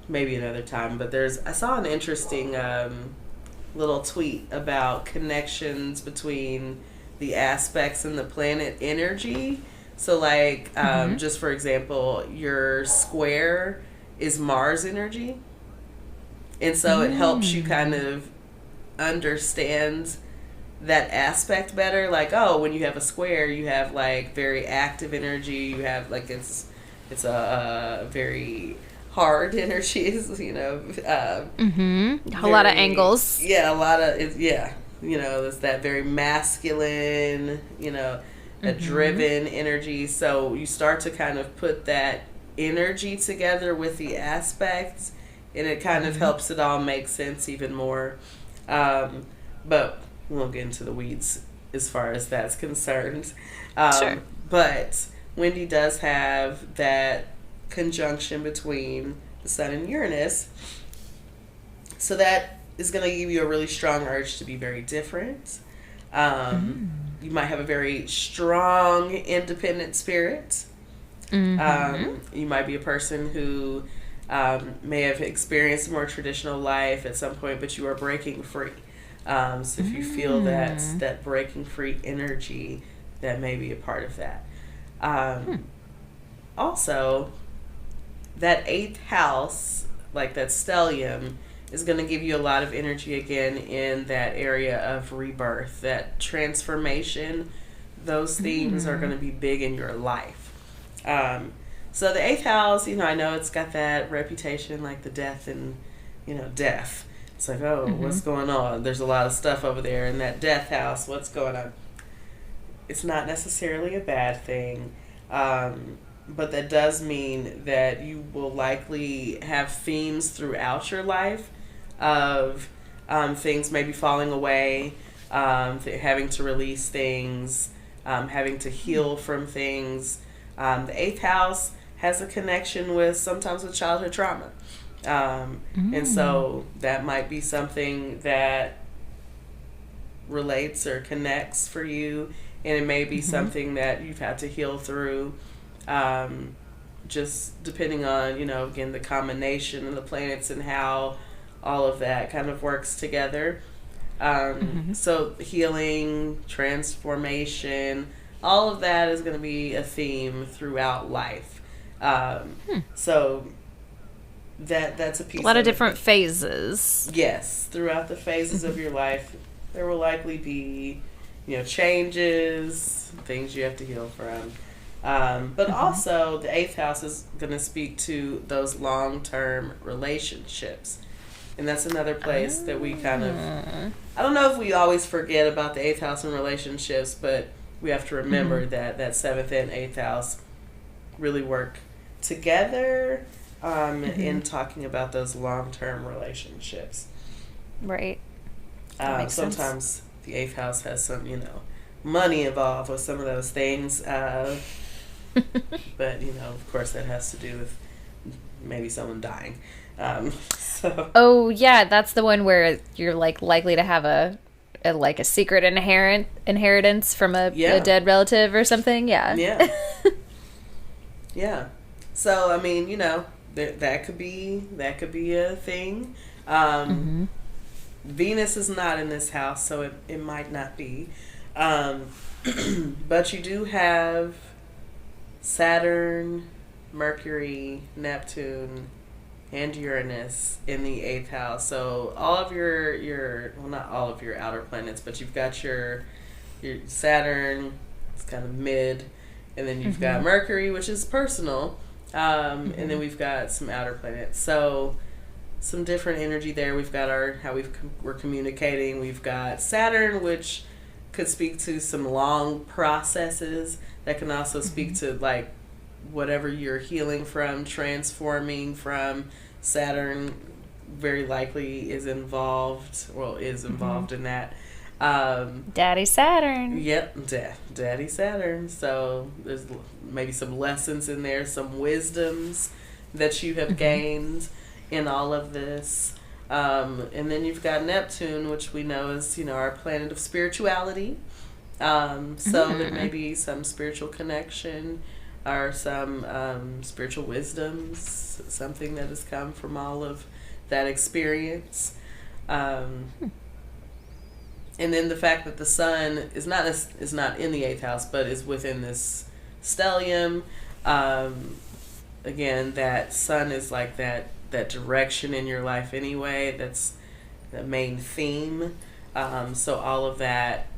maybe another time, but I saw an interesting little tweet about connections between the aspects and the planet energy. So like, just for example, your square is Mars energy. And so it helps you kind of understand that aspect better. Like, oh, when you have a square, you have like very active energy. You have like, it's a very hard energy, you know. A lot of angles. Yeah, a lot of, you know, it's that very masculine, you know, a driven energy. So you start to kind of put that energy together with the aspects, and it kind of helps it all make sense even more. But we won't get into the weeds as far as that's concerned. Sure. But Wendy does have that conjunction between the sun and Uranus. So that is going to give you a really strong urge to be very different. You might have a very strong, independent spirit. You might be a person who may have experienced a more traditional life at some point, but you are breaking free. So if you feel that breaking free energy, that may be a part of that. Also, that 8th house, like that stellium, is going to give you a lot of energy again in that area of rebirth, that transformation. Those themes are going to be big in your life. So the 8th house, I know it's got that reputation like the death and, death. It's like, oh, what's going on? There's a lot of stuff over there in that death house. What's going on? It's not necessarily a bad thing. But that does mean that you will likely have themes throughout your life of things maybe falling away, having to release things, having to heal from things. The 8th house has a connection with sometimes with childhood trauma. And so that might be something that relates or connects for you. And it may be something that you've had to heal through. Just depending on, again, the combination of the planets and how all of that kind of works together. So healing, transformation, all of that is going to be a theme throughout life. So that's a piece. A lot of different phases. Yes, throughout the phases of your life, there will likely be, changes, things you have to heal from. But also, the 8th house is going to speak to those long-term relationships. And that's another place that we kind of... I don't know if we always forget about the 8th house and relationships, but we have to remember that 7th and 8th house really work together in talking about those long-term relationships. Right. Sometimes sense. The 8th house has some, money involved with some of those things. But, of course, that has to do with maybe someone dying. So. Oh, yeah, that's the one where you're, likely to have a secret inheritance from a dead relative or something. Yeah. Yeah. Yeah. So, I mean, that could be a thing. Venus is not in this house, so it might not be. But you do have Saturn, Mercury, Neptune, and Uranus in the 8th house. So all of your well, not all of your outer planets, but you've got your Saturn, it's kind of mid, and then you've got Mercury, which is personal, and then we've got some outer planets. So some different energy there. We've got how we're communicating. We've got Saturn, which could speak to some long processes. That can also speak to whatever you're healing from, transforming from. Saturn very likely is involved in that. Daddy Saturn. Yep, Daddy Saturn. So there's maybe some lessons in there, some wisdoms that you have gained in all of this. And then you've got Neptune, which we know is, our planet of spirituality. So there may be some spiritual connection or some spiritual wisdoms, something that has come from all of that experience. And then the fact that the sun is not in the 8th house, but is within this stellium. Again, that sun is like that direction in your life anyway. That's the main theme. So all of that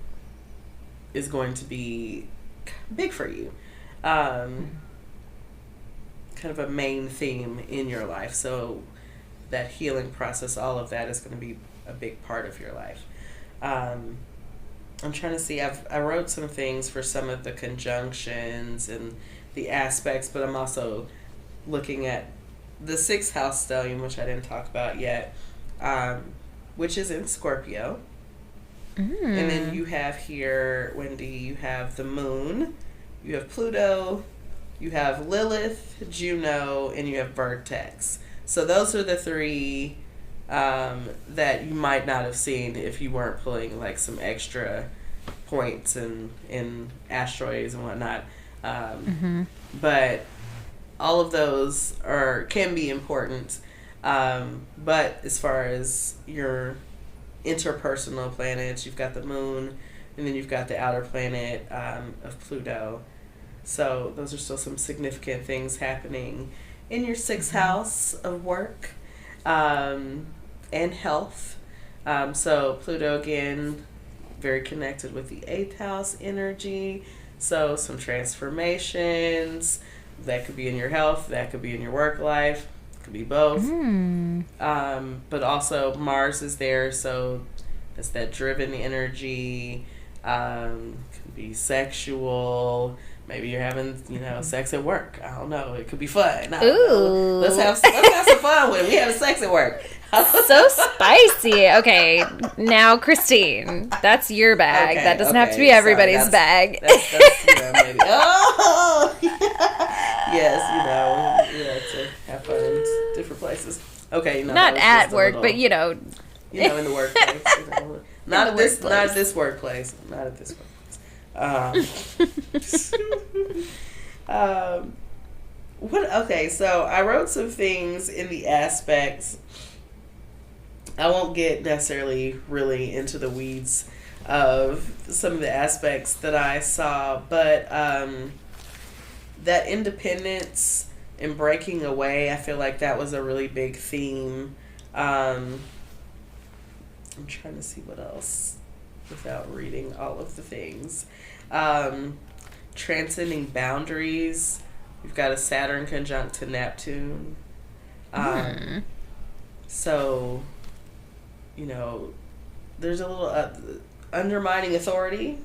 is going to be big for you. Kind of a main theme in your life. So that healing process, all of that is going to be a big part of your life. I'm trying to see, I wrote some things for some of the conjunctions and the aspects, but I'm also looking at the 6th house stellium, which I didn't talk about yet, which is in Scorpio. And then you have here, Wendy, you have the moon, you have Pluto, you have Lilith, Juno, and you have Vertex. So those are the 3 that you might not have seen if you weren't pulling some extra points in asteroids and whatnot. But all of those can be important. But as far as your interpersonal planets, you've got the moon, and then you've got the outer planet of Pluto. So those are still some significant things happening in your sixth house of work and health. So Pluto, again, very connected with the eighth house energy. So some transformations. That could be in your health. That could be in your work life. Could be both. But also Mars is there, so it's that driven energy. Could be sexual. Maybe you're having, sex at work. I don't know. It could be fun. Ooh. Let's have some fun with it. We have sex at work. So spicy. Okay, now Christine, that's your bag. That doesn't have to be everybody's bag. That's maybe. Oh, yes, to have fun in different places. Okay, not at work, but in the workplace. Not at this workplace. Not at this workplace. Okay, so I wrote some things in the aspects. I won't get necessarily really into the weeds of some of the aspects that I saw, but that independence and breaking away, I feel like that was a really big theme. I'm trying to see what else without reading all of the things. Transcending boundaries. We've got a Saturn conjunct to Neptune. So, there's a little undermining authority.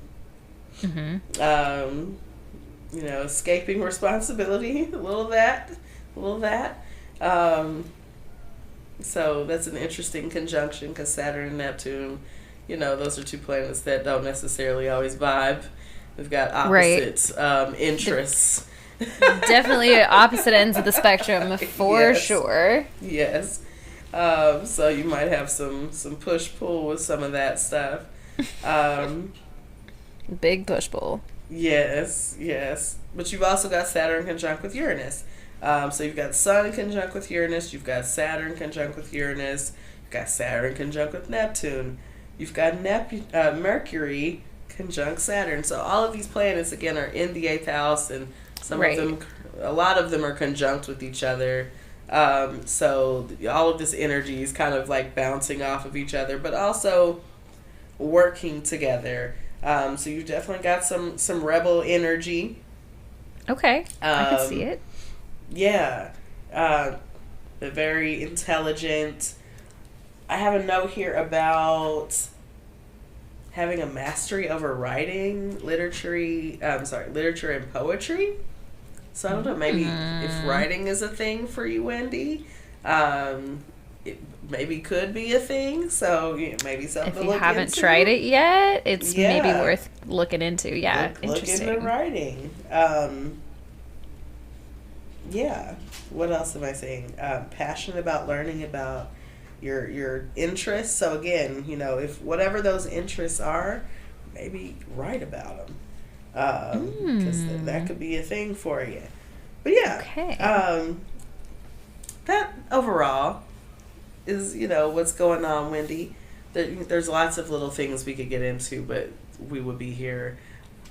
Escaping responsibility. A little of that. So that's an interesting conjunction because Saturn and Neptune, those are two planets that don't necessarily always vibe. They've got opposite interests. Definitely opposite ends of the spectrum for sure. Yes. So you might have some push-pull with some of that stuff. Big push-pull. Yes. But you've also got Saturn conjunct with Uranus. So you've got Sun conjunct with Uranus. You've got Saturn conjunct with Uranus. You've got Saturn conjunct with Neptune. You've got Mercury conjunct Saturn. So all of these planets, again, are in the 8th house, and a lot of them are conjunct with each other. So all of this energy is kind of like bouncing off of each other, but also working together. So you've definitely got some rebel energy. Okay, I can see it. Yeah. Very intelligent. I have a note here about having a mastery over writing, literature and poetry. So I don't know, maybe if writing is a thing for you, Wendy, it maybe could be a thing. So maybe something to look into. If you haven't tried it yet, it's maybe worth looking into. Yeah, interesting. Look into writing. What else am I saying? Passionate about learning about your interests. So again, if whatever those interests are, maybe write about them. Because that could be a thing for you. But that overall is what's going on, Wendy. There's lots of little things we could get into, but we would be here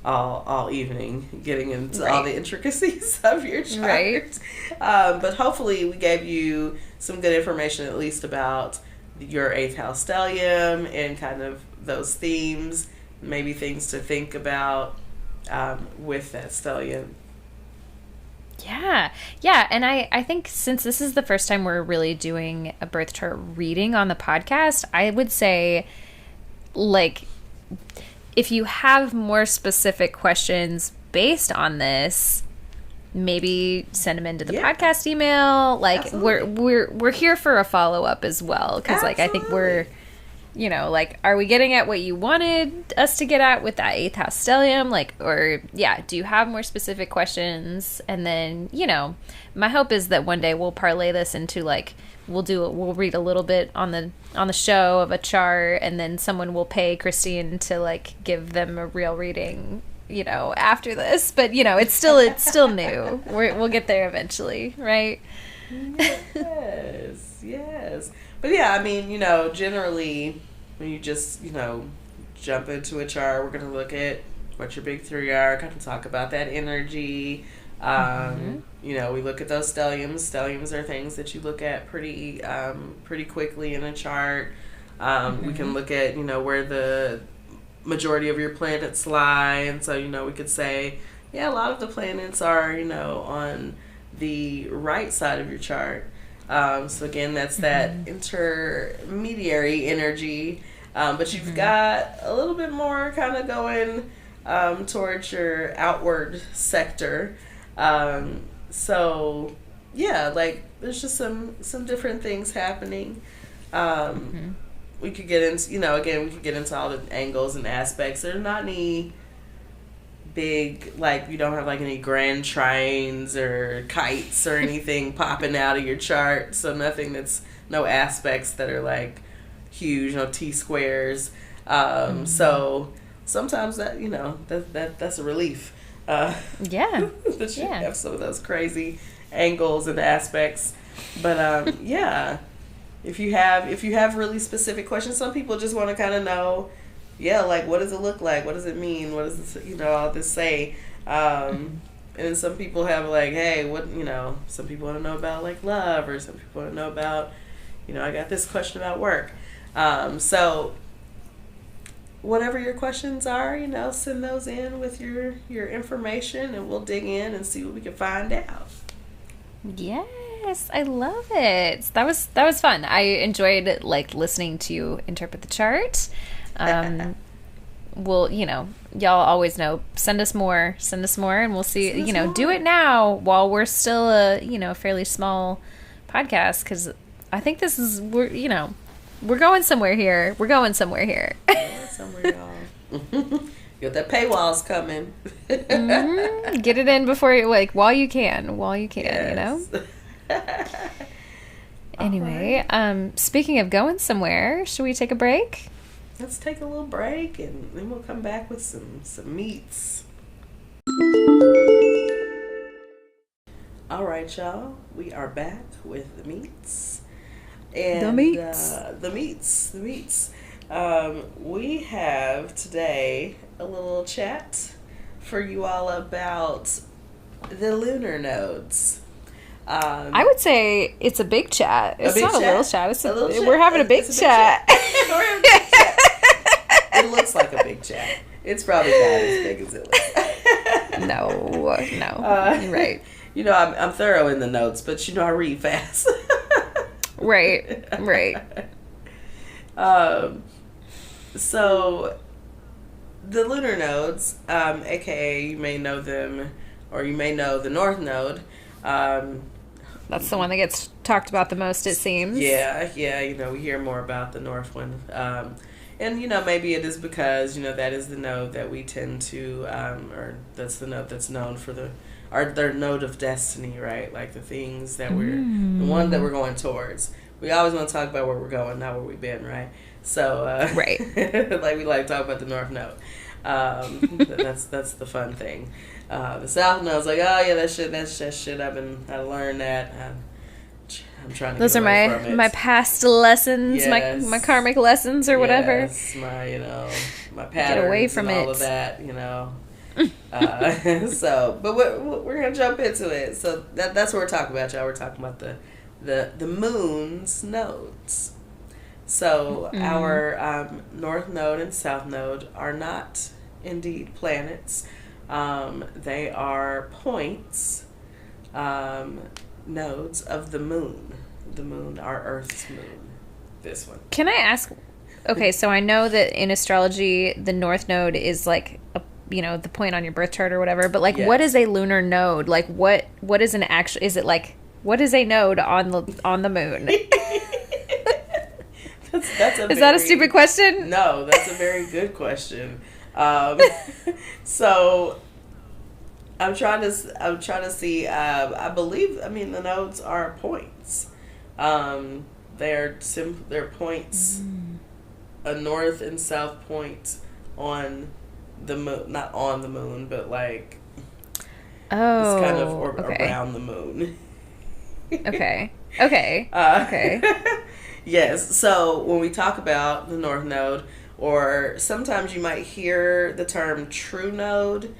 all evening getting into all the intricacies of your chart. But hopefully we gave you some good information, at least about your 8th house stellium and kind of those themes, maybe things to think about with that stellium. Yeah, and I think since this is the first time we're really doing a birth chart reading on the podcast, I would say, if you have more specific questions based on this, maybe send them into the podcast email. We're here for a follow-up as well, because I think we're are we getting at what you wanted us to get at with that 8th house stellium? Do you have more specific questions? And then, my hope is that one day we'll parlay this into we'll read a little bit on the show of a chart, and then someone will pay Christine to give them a real reading after this, but it's still new. We'll get there eventually, right? Yes. But yeah, I mean, generally when you just, jump into a chart, we're going to look at what your big three are, kind of talk about that energy. We look at those stelliums. Stelliums are things that you look at pretty quickly in a chart. We can look at, where the majority of your planets lie. And so, we could say, yeah, a lot of the planets are, on the right side of your chart. So again, that's that intermediary energy. But you've got a little bit more kind of going towards your outward sector. So yeah, like there's just some different things happening. We could get into, again, we could get into all the angles and aspects. There's not any big, like, you don't have like any grand trines or kites or anything popping out of your chart. So nothing no aspects that are like huge, no T-squares. So sometimes that, that's a relief. That you have some of those crazy angles and aspects. But yeah, if you have really specific questions, some people just want to kind of know, like, what does it look like? What does it mean? What does this, all this say? And then some people have like, hey, what, some people want to know about like love, or some people want to know about, I got this question about work. So whatever your questions are, send those in with your information, and we'll dig in and see what we can find out. Yes, I love it. That was fun. I enjoyed like listening to you interpret the chart. Well, y'all always know, send us more, and we'll see, do it now while we're still a, fairly small podcast, because I think we're going somewhere here. Somewhere, y'all. Get that paywall's coming. Get it in before, like, while you can, yes. Anyway, right. Speaking of going somewhere, should we take a break? Let's take a little break, and then we'll come back with some meats. All right, y'all. We are back with the meats. And the meats. We have today a little chat for you all about the lunar nodes. I would say it's a big chat. It's not a little chat. We're having a big chat. It looks like a big chat. It's probably not as big as it looks. No. You're right. I'm thorough in the notes, but I read fast. Right. So the lunar nodes, aka you may know them, or you may know the North Node. That's the one that gets talked about the most, it seems. Yeah, we hear more about the North one. And, maybe it is because, that is the node that we tend to, or that's the node that's known for their node of destiny, right? Like the things that the one that we're going towards. We always want to talk about where we're going, not where we've been, right? So, right. Like we like to talk about the North Node. That's the fun thing. The South Node's like, oh yeah, that's shit. I learned that. I'm trying to. Those are my past lessons, yes. my karmic lessons or whatever. Yes, my patterns. Get away from all of that, So, but we're gonna jump into it. So that's what we're talking about, y'all. We're talking about the moon's nodes. So our North Node and South Node are not indeed planets. They are points, nodes of the moon. The moon, our Earth's moon. This one. Can I ask? Okay, so I know that in astrology, the North Node is like the point on your birth chart or whatever. But like, yes. What is a lunar node? Like, what is an actual? Is it like what is a node on the moon? Is that a stupid question? No, that's a very good question. So I'm trying to see. I believe. The nodes are points. They're points. A north and south point on the moon, not on the moon, but like Oh, it's kind of okay. around the moon. Okay. Yes. So when we talk about the North Node, or sometimes you might hear the term true node,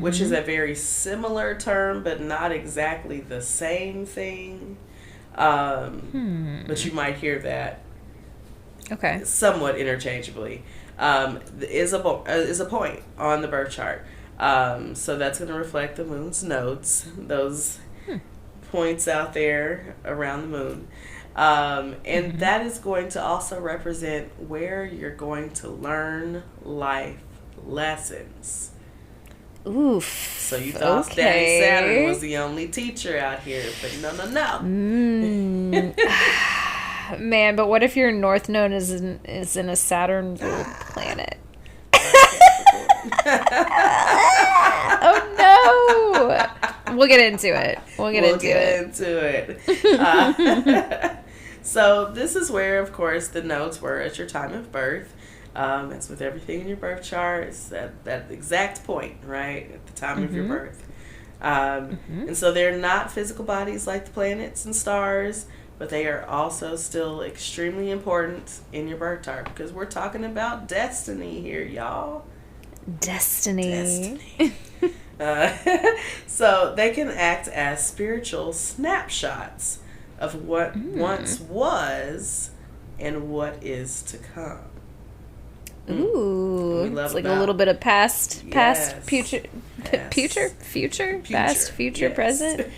which is a very similar term, but not exactly the same thing. But you might hear that somewhat interchangeably. Is a point on the birth chart. So that's going to reflect the moon's nodes, those points out there around the moon. And that is going to also represent where you're going to learn life lessons. Oof. So you thought Daddy Saturn was the only teacher out here, but no. Man, but what if your North Node is in a Saturn planet? Oh no! We'll get into it. We'll get into it. So this is where, of course, the nodes were at your time of birth. It's with everything in your birth chart. It's that exact point, right, at the time of your birth. And so they're not physical bodies like the planets and stars, but they are also still extremely important in your birth chart because we're talking about destiny here, y'all. Destiny. So they can act as spiritual snapshots of what once was and what is to come. Ooh, it's like a little bit of past, future, past, future, present.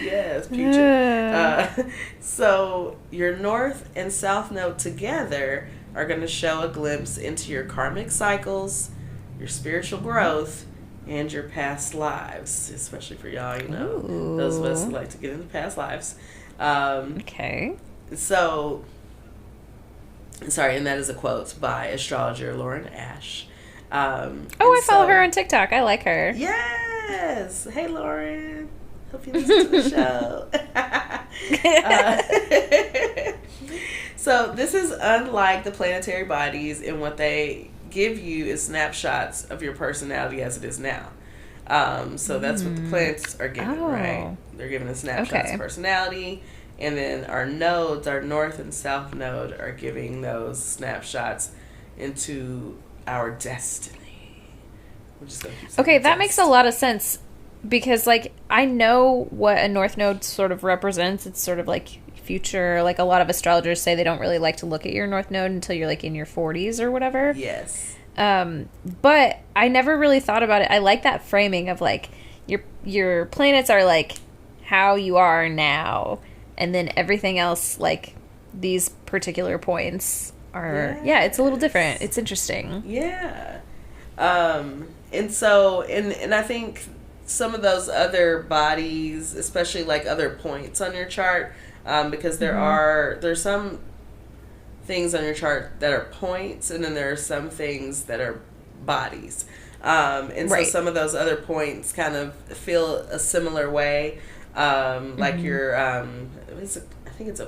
Yes, future. So your North and South Node together are going to show a glimpse into your karmic cycles, your spiritual growth, and your past lives, especially for y'all, those of us who like to get into past lives. Okay. So, sorry, and that is a quote by astrologer Lauren Ash. I follow her on TikTok. I like her. Yes. Hey, Lauren. Hope you listen to the show. So this is unlike the planetary bodies in what they give you is snapshots of your personality as it is now. So that's what the planets are giving, right? They're giving us snapshots of personality. And then our nodes, our North and South Node, are giving those snapshots into our destiny. That makes a lot of sense. Because, like, I know what a North Node sort of represents. It's sort of like future. Like, a lot of astrologers say they don't really like to look at your North Node until you're, like, in your 40s or whatever. Yes. But I never really thought about it. I like that framing of, like, your planets are, like, how you are now. And then everything else, like, these particular points are... Yes. Yeah, it's a little different. It's interesting. Yeah. And so... And I think... some of those other bodies, especially like other points on your chart, because there's some things on your chart that are points, and then there are some things that are bodies. So some of those other points kind of feel a similar way. Like your, I think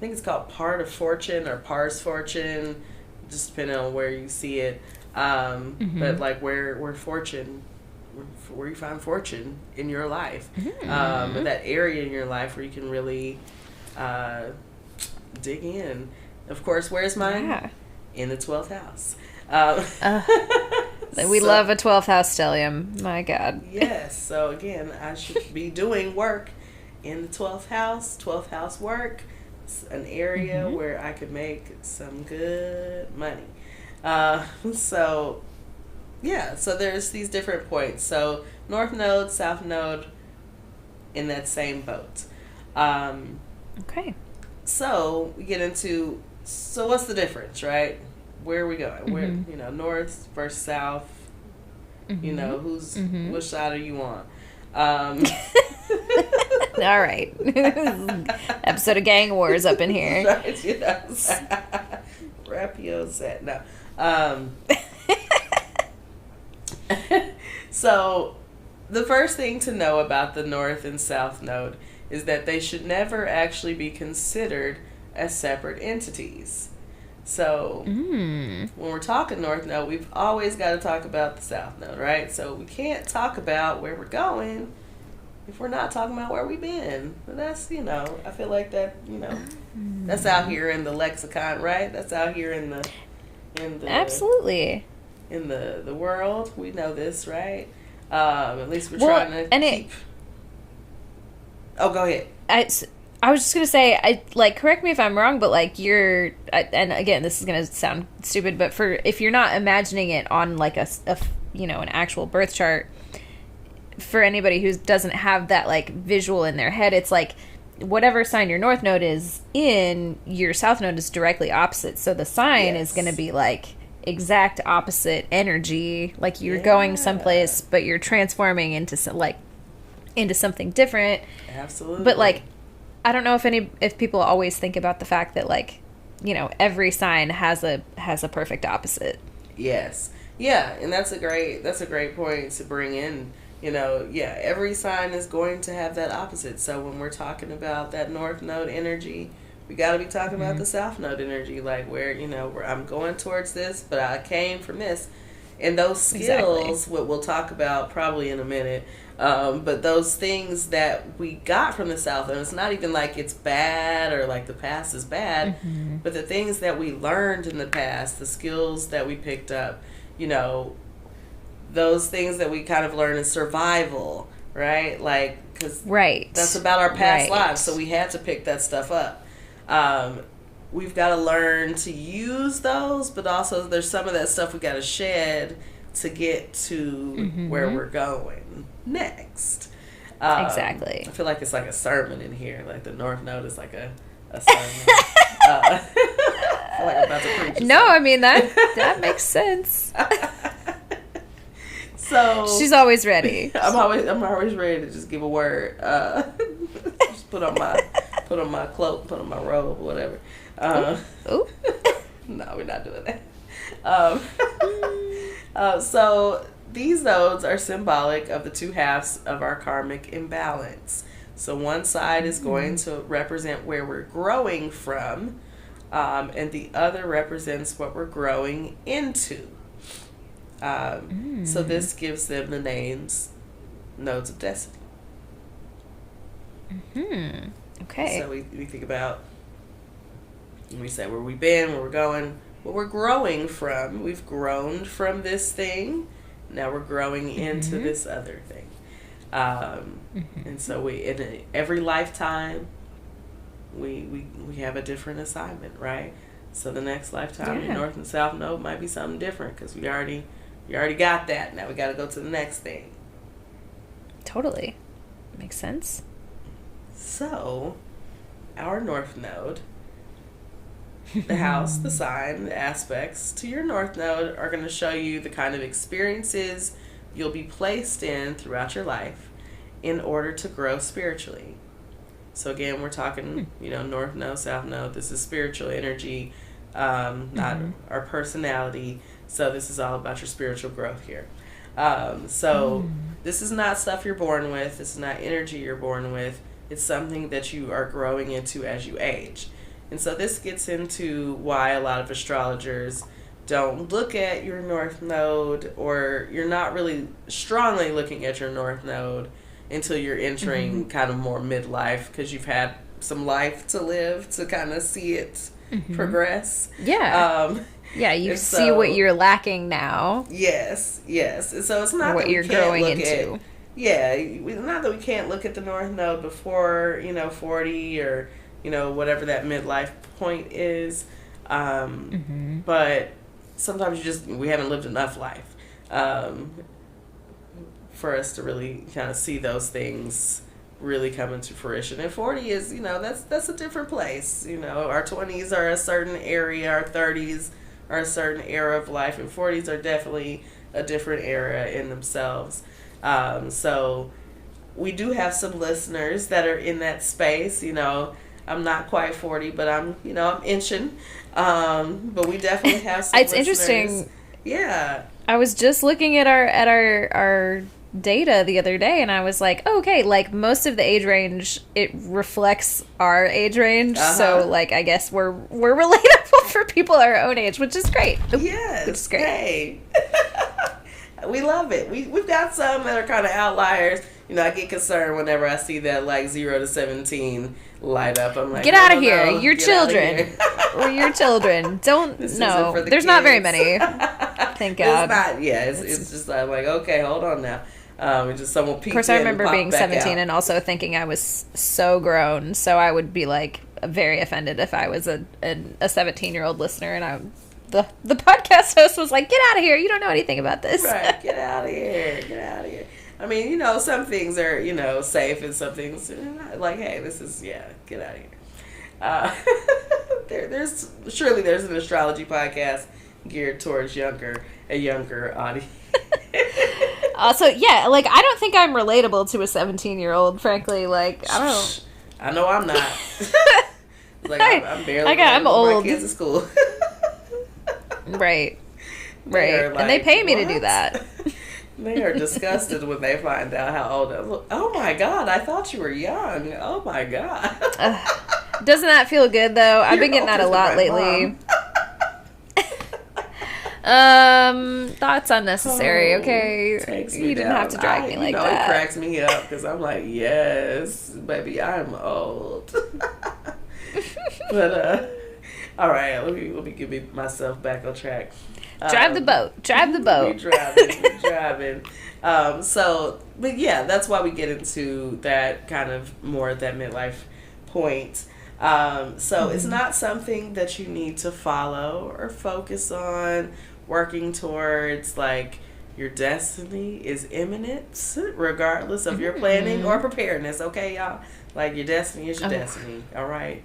it's called part of fortune or pars fortune, just depending on where you see it. But like where fortune, where you find fortune in your life, that area in your life where you can really dig in. Of course, where's mine? Yeah. In the 12th house. We love a 12th house stellium. My God. Yes. So again, I should be doing work in the 12th house work. It's an area where I could make some good money. So there's these different points. So North Node, South Node, in that same boat. Okay. So we get into, so what's the difference, right? Where are we going? Where, North versus South, which side are you on? All right. Episode of Gang Wars up in here. Right, Rapio set. No. So the first thing to know about the North and South Node is that they should never actually be considered as separate entities. So when we're talking North Node, we've always got to talk about the South Node, right? So we can't talk about where we're going if we're not talking about where we've been. But that's, I feel like that, that's out here in the lexicon, right? That's out here in the absolutely in the world. We know this, right? At least we're trying to keep. Oh, go ahead. I was just gonna say, correct me if I'm wrong, but and again, this is gonna sound stupid, but if you're not imagining it on like an actual birth chart, for anybody who doesn't have that like visual in their head, it's like whatever sign your North Node is in, your South Node is directly opposite. So the sign is gonna be like exact opposite energy, like you're going someplace, but you're transforming into something different. Absolutely. But I don't know if people always think about the fact that every sign has a perfect opposite. Yes. Yeah, and that's a great point to bring in. Every sign is going to have that opposite. So when we're talking about that North Node energy, we got to be talking about the South Node energy, like where I'm going towards this, but I came from this. And those skills, what we'll talk about probably in a minute, but those things that we got from the South, and it's not even like it's bad or like the past is bad, but the things that we learned in the past, the skills that we picked up, those things that we kind of learn in survival, right? Because that's about our past lives, so we had to pick that stuff up. We've got to learn to use those, but also there's some of that stuff we got to shed to get to where we're going next. Exactly. I feel like it's like a sermon in here. Like the North Node is like a sermon. I feel like I'm about to preach. No, I mean that makes sense. So she's always ready. I'm always ready to just give a word. Just put on my cloak, put on my robe, whatever. Ooh. No, we're not doing that. So these nodes are symbolic of the two halves of our karmic imbalance. So one side is going to represent where we're growing from, and the other represents what we're growing into. So this gives them the names Nodes of Destiny. Okay. So we think about, we say where we've been, where we're going, what we're growing from. We've grown from this thing. Now we're growing into this other thing. And so in every lifetime, we have a different assignment, right? So the next lifetime, the North and South Node might be something different because we already got that. Now we got to go to the next thing. Totally. Makes sense. So, our North Node, the house, the sign, the aspects to your North Node are going to show you the kind of experiences you'll be placed in throughout your life in order to grow spiritually. So again, we're talking, North Node, South Node. This is spiritual energy, not our personality. So this is all about your spiritual growth here. This is not stuff you're born with. This is not energy you're born with. It's something that you are growing into as you age. And so this gets into why a lot of astrologers don't look at your North Node, or you're not really strongly looking at your North Node until you're entering kind of more midlife, because you've had some life to live to kind of see it progress. Yeah. You see what you're lacking now. Yes. And so it's not what that we you're can't growing look into. Not that we can't look at the North Node before 40 or whatever that midlife point is, but sometimes we haven't lived enough life for us to really kind of see those things really come into fruition. And 40 is that's a different place. Our 20s are a certain area, our 30s are a certain era of life, and 40s are definitely a different era in themselves. So we do have some listeners that are in that space. I'm not quite 40, but I'm inching. But we definitely have some It's listeners. interesting. Yeah. I was just looking at our data the other day, and I was like, oh, okay, like most of the age range, it reflects our age range. So like, I guess we're relatable for people our own age, which is great. Yes, which is great. Hey. We love it. We've got some that are kind of outliers. You know, I get concerned whenever I see that like 0 to 17 light up. I'm like, get out of here, no, your children, or your children. Don't no. The There's kids. not very many. Thank God. It's not. Yeah, it's just I'm like, okay, hold on now. It just someone peeked. Of course, I remember being 17 and also thinking I was so grown, so I would be like very offended if I was a 17-year-old listener, and the podcast host was like, "Get out of here! You don't know anything about this." Right, get out of here! Get out of here! I mean, you know, some things are, you know, safe, and some things are not. Like, hey, this is get out of here. There's an astrology podcast geared towards a younger audience. Also, yeah, like I don't think I'm relatable to a 17-year-old. Frankly, like I don't. I know I'm not. Like I'm barely. I'm old. My kids at school. Right. Like, and they pay me to do what? that. They are disgusted when they find out how old I am. Oh my God, I thought you were young. Oh my God. Doesn't that feel good though? I've been getting that a lot lately. Thoughts unnecessary, okay? You didn't have to drag me like that. It cracks me up because I'm like, yes, baby, I'm old. But all right, let me get myself back on track. Drive the boat. We're driving. But yeah, that's why we get into that kind of more at that midlife point. It's not something that you need to follow or focus on. Working towards, like, your destiny is imminent, regardless of your planning or preparedness. Okay, y'all? Like, your destiny is your destiny. All right?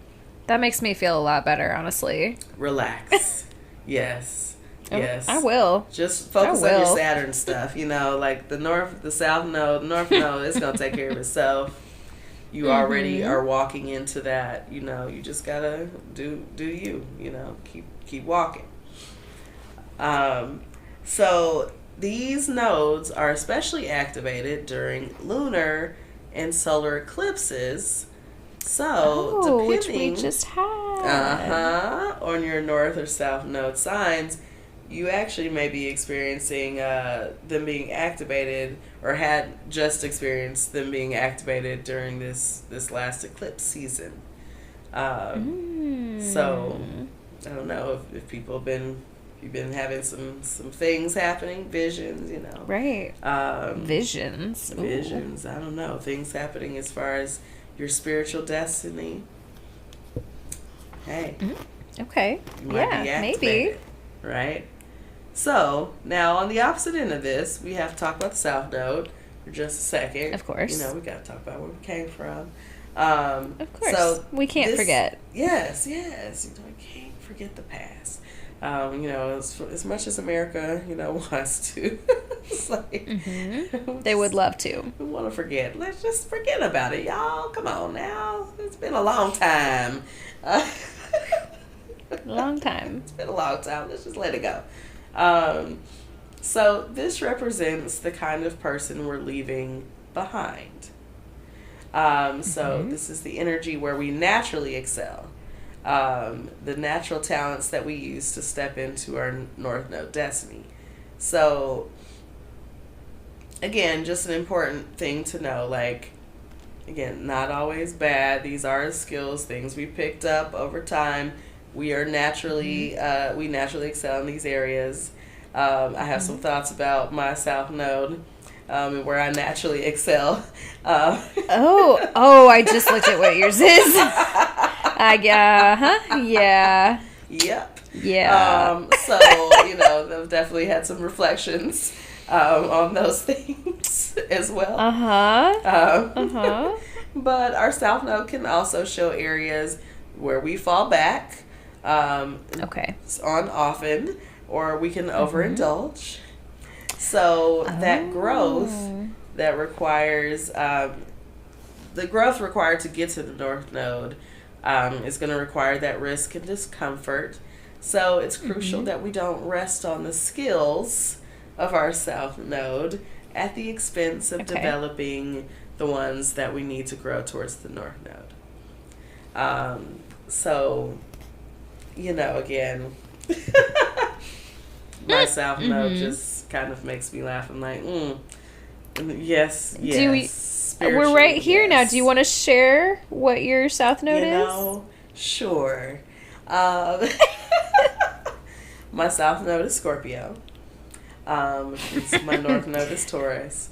That makes me feel a lot better, honestly. Relax. Yes. Yes. I will. Just focus on your Saturn stuff. You know, like the south node, north node, it's going to take care of itself. You already are walking into that. You know, you just got to do you. You know, keep walking. So these nodes are especially activated during lunar and solar eclipses. So, which depending we just had. On your north or south node signs, you actually may be experiencing them being activated, or had just experienced them being activated during this last eclipse season. So I don't know if people have been. You've been having some things happening, visions, you know. Right. Visions. Ooh. Visions. I don't know. Things happening as far as your spiritual destiny. Hey. Okay. You might be activated, maybe. Right? So, now on the opposite end of this, we have to talk about the South Node for just a second. Of course. You know, we got to talk about where we came from. Of course. So we can't forget. Yes. You know, we can't forget the past. You know, as much as America, you know, wants to, it's like, they would love to. We want to forget. Let's just forget about it, y'all. Come on now. It's been a long time. Long time. It's been a long time. Let's just let it go. So this represents the kind of person we're leaving behind. So this is the energy where we naturally excel. The natural talents that we use to step into our North Node destiny. So, again, just an important thing to know, like, again, not always bad. These are skills, things we picked up over time. We are naturally, we naturally excel in these areas. I have some thoughts about my South Node and where I naturally excel. I just looked at what yours is. Yeah. Yep. Yeah. So, you know, they've definitely had some reflections on those things as well. But our South Node can also show areas where we fall back on often, or we can overindulge. So that growth that requires, the growth required to get to the North Node is going to require that risk and discomfort. So it's crucial that we don't rest on the skills of our South Node at the expense of Okay. developing the ones that we need to grow towards the North Node. So, again, my South Node just kind of makes me laugh. I'm like, yes, we're right here now. Do you want to share what your South Node is? Sure. My South Node is Scorpio. My North Node is Taurus.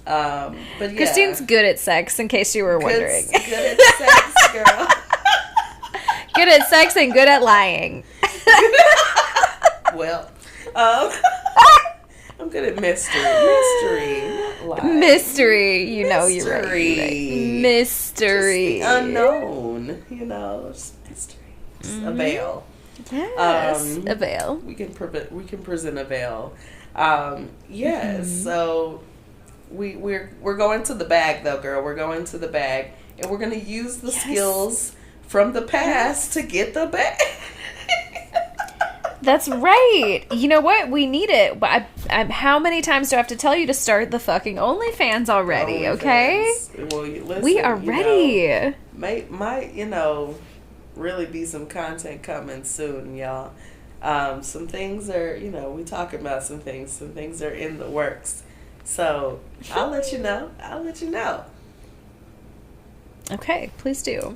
But yeah. Christine's good at sex, in case you were wondering. Good at sex, girl. Good at sex and good at lying. Well, I'm good at mystery. Mystery, you're right. Mystery. Just the unknown, just mystery. Just a veil. Yes, a veil. We can present a veil. Yes. So we're going to the bag though, girl. We're going to the bag, and we're gonna use the skills from the past to get the bag. That's right. You know what? We need it. But how many times do I have to tell you to start the fucking OnlyFans already? Okay. Well, listen, we are ready. Might really be some content coming soon, y'all. Some things are, we talking about some things. Some things are in the works. So I'll let you know. Okay, please do.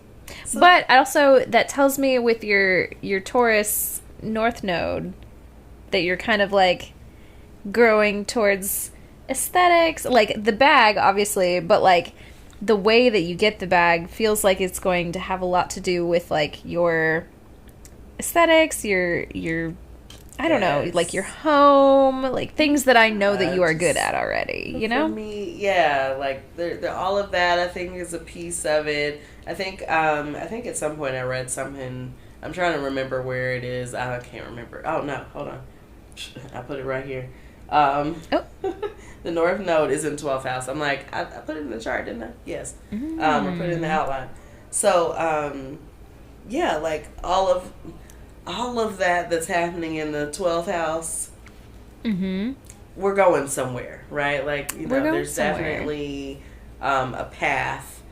But also, that tells me with your Taurus North Node that you're kind of like growing towards aesthetics, like the bag, obviously, but like the way that you get the bag feels like it's going to have a lot to do with like your aesthetics, your I don't know, like your home, like things that I know that you are good at already, For me, like all of that I think is a piece of it. I think at some point I read something. I'm trying to remember where it is. I can't remember. Oh no, hold on. I put it right here. The North Node is in 12th house. I'm like, I put it in the chart, didn't I? Yes. I put it in the outline. So, like all of that's happening in the 12th house. We're going somewhere, right? Like, there's definitely a path.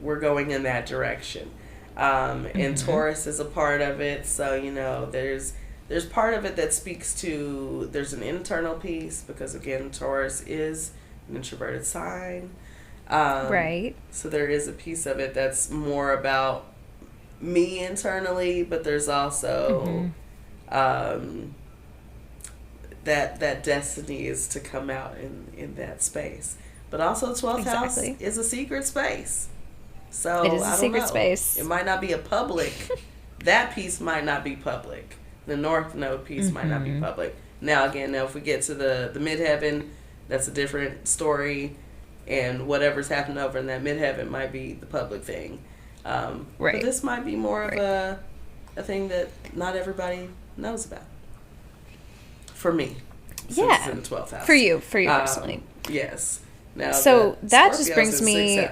We're going in that direction. And Taurus is a part of it. So, there's part of it that speaks to, there's an internal piece because, again, Taurus is an introverted sign. Right. So there is a piece of it that's more about me internally, but there's also that destiny is to come out in that space. But also 12th house is a secret space. So it is a secret space. It might not be a public. That piece might not be public. The North Node piece might not be public. Now, if we get to the midheaven, that's a different story. And whatever's happening over in that midheaven might be the public thing. Right. But this might be more of a thing that not everybody knows about. For me. Yeah. It's in the 12th house. For you personally. Yes. Now, so that just brings me...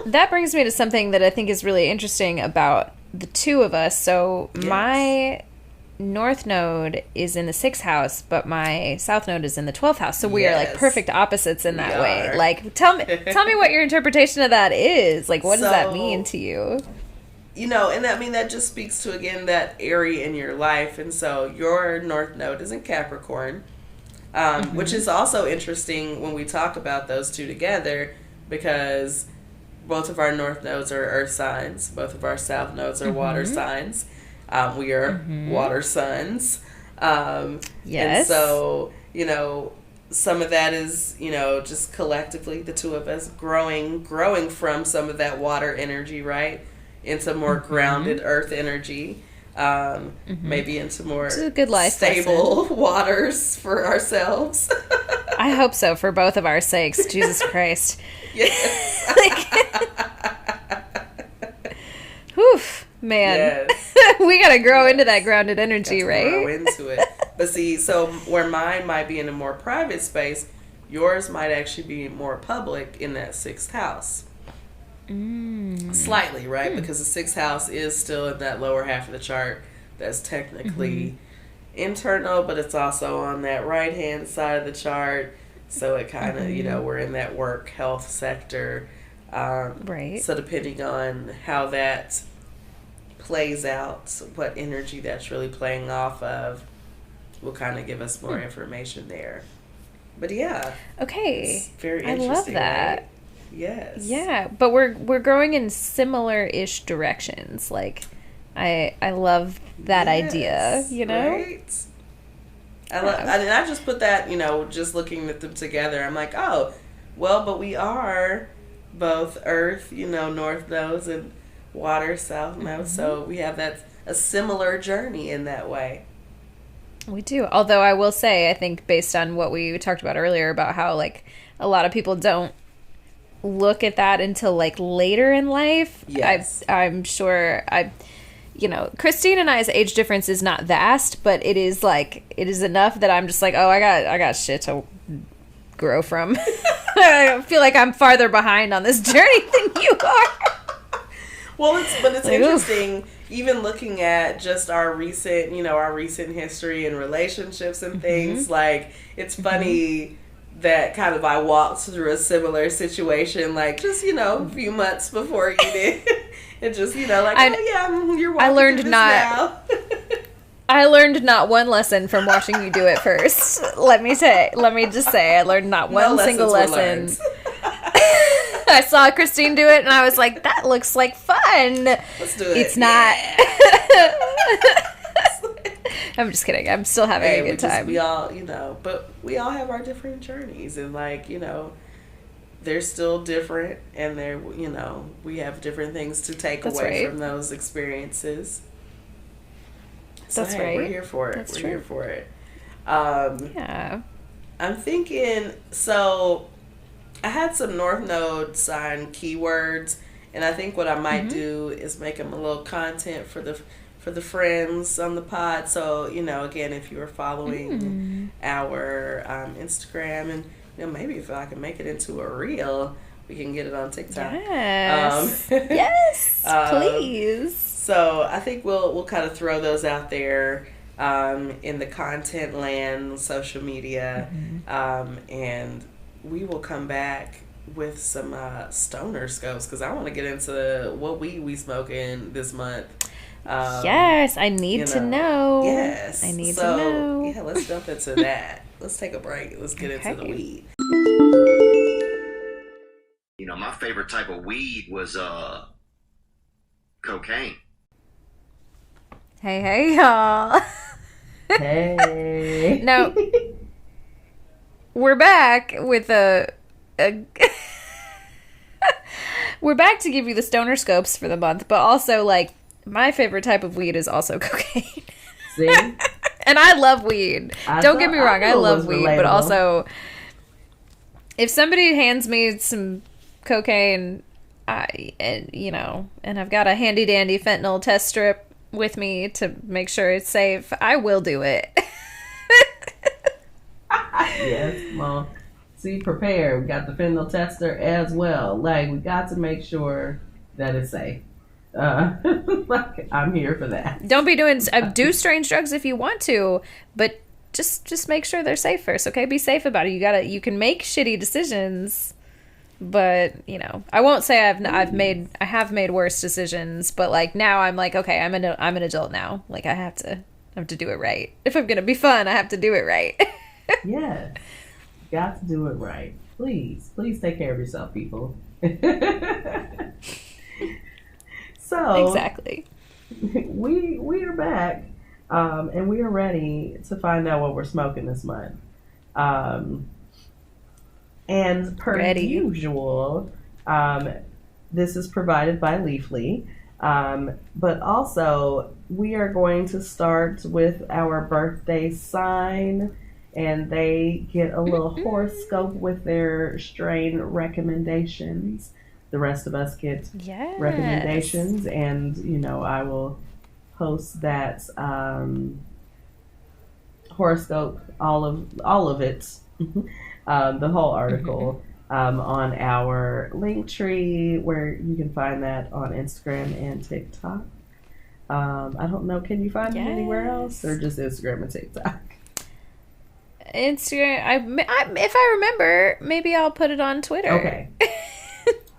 that brings me to something that I think is really interesting about the two of us. So my North Node is in the 6th house, but my South Node is in the 12th house. So we are like perfect opposites in that way. Like, tell me what your interpretation of that is. Like, what does that mean to you? And that just speaks to, again, that area in your life. And so your North Node is in Capricorn, which is also interesting when we talk about those two together, because both of our North Nodes are earth signs. Both of our South Nodes are water signs. We are water suns. Yes. And so, some of that is, just collectively, the two of us growing from some of that water energy, right? Into more grounded earth energy. Maybe into more good life stable waters for ourselves. I hope so, for both of our sakes. Jesus Christ. Yes. Whew, man. Yes. We gotta grow into that grounded energy, right? Grow into it. But see, so where mine might be in a more private space, yours might actually be more public in that 6th house. Slightly, right? Because the 6th house is still in that lower half of the chart that's technically internal, but it's also on that right-hand side of the chart. So it kind of, you know, we're in that work health sector. Right. So depending on how that plays out, what energy that's really playing off of, will kind of give us more information there. But yeah. Okay. It's very I interesting. love that. Right? Yes. Yeah, but we're growing in similar-ish directions. Like, I love that idea, you know? Right? I just put that, you know, just looking at them together, I'm like, oh, well, but we are both earth, you know, north nodes, and water, south nodes, so we have a similar journey in that way. We do. Although I will say, I think based on what we talked about earlier about how, like, a lot of people don't look at that until, like, later in life. Yes. I'm sure you know, Christine and I's age difference is not vast, but it is enough that I'm just like, oh, I got shit to grow from. I feel like I'm farther behind on this journey than you are. Well, it's like, interesting, even looking at just our recent history and relationships and things. Like, it's funny that kind of I walked through a similar situation, like, just, you know, a few months before you did. It just, you know, like, you're walking through this now. I learned not one lesson from watching you do it first. Let me just say, I learned not one single lesson. I saw Christine do it, and I was like, that looks like fun. Let's do it. It's not. I'm just kidding. I'm still having a good time. We all, you know, but we all have our different journeys, and, like, you know, they're still different, and they're, you know, we have different things to take away from those experiences. So, That's right. We're here for it. That's we're true. here for it. Yeah. I'm thinking, so I had some North Node sign keywords, and I think what I might do is make them a little content for the friends on the pod. So, you know, again, if you are following our Instagram, and, you know, maybe if I can make it into a reel, we can get it on TikTok. Yes. Yes, please. So I think we'll kind of throw those out there in the content land, social media, and we will come back with some stoner scopes, because I want to get into what we smoking this month. Yes, I need to know. Yes, I need to know. Yeah, let's jump into that. Let's take a break. Let's get into the weed. You know, my favorite type of weed was cocaine. Hey, y'all. Hey. Now, we're back with we're back to give you the stoner scopes for the month, but also, like, my favorite type of weed is also cocaine. See? And I love weed. Don't get me wrong, I love weed, but also, if somebody hands me some cocaine, and I've got a handy dandy fentanyl test strip with me to make sure it's safe, I will do it. Yes, well, see, prepare. We got the fentanyl tester as well. Like, we got to make sure that it's safe. Like, I'm here for that. Don't be do strange drugs if you want to, but just make sure they're safe first, okay? Be safe about it. You can make shitty decisions, but, you know, I won't say I have made worse decisions, but, like, now I'm like, okay, I'm an adult now. Like, I have to do it right. If I'm gonna be fun, I have to do it right. Yeah, got to do it right. Please take care of yourself, people. So exactly. We are back, and we are ready to find out what we're smoking this month. And per usual, this is provided by Leafly, but also we are going to start with our birthday sign, and they get a little horoscope with their strain recommendations. The rest of us get recommendations, and, you know, I will post that horoscope, all of it, the whole article, on our link tree, where you can find that on Instagram and TikTok. I don't know. Can you find them anywhere else, or Yes. just Instagram and TikTok? Instagram. If I remember, maybe I'll put it on Twitter. Okay.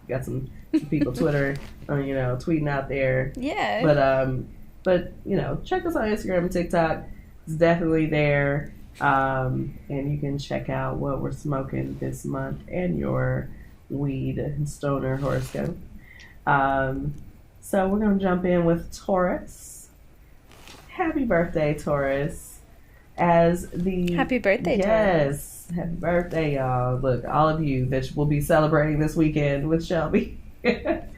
Got some people Twitter, tweeting out there. Yeah. But check us on Instagram and TikTok. It's definitely there. And you can check out what we're smoking this month and your weed and stoner horoscope. So we're gonna jump in with Taurus. Happy birthday, Taurus. Happy birthday, Taurus. Yes, happy birthday, y'all. Look, all of you that will be celebrating this weekend with Shelby. Yes.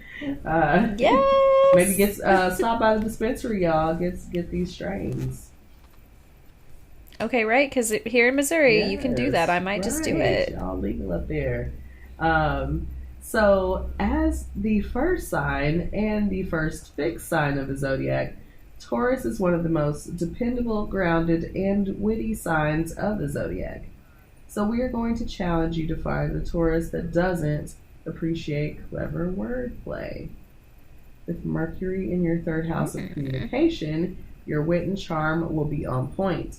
Maybe stop by the dispensary, y'all. Get these strains. Okay, right? Because here in Missouri, you can do that. I might just do it. Y'all legal up there. So, as the first sign and the first fixed sign of the zodiac, Taurus is one of the most dependable, grounded, and witty signs of the zodiac. So we are going to challenge you to find the Taurus that doesn't appreciate clever wordplay. With Mercury in your third house of communication, your wit and charm will be on point.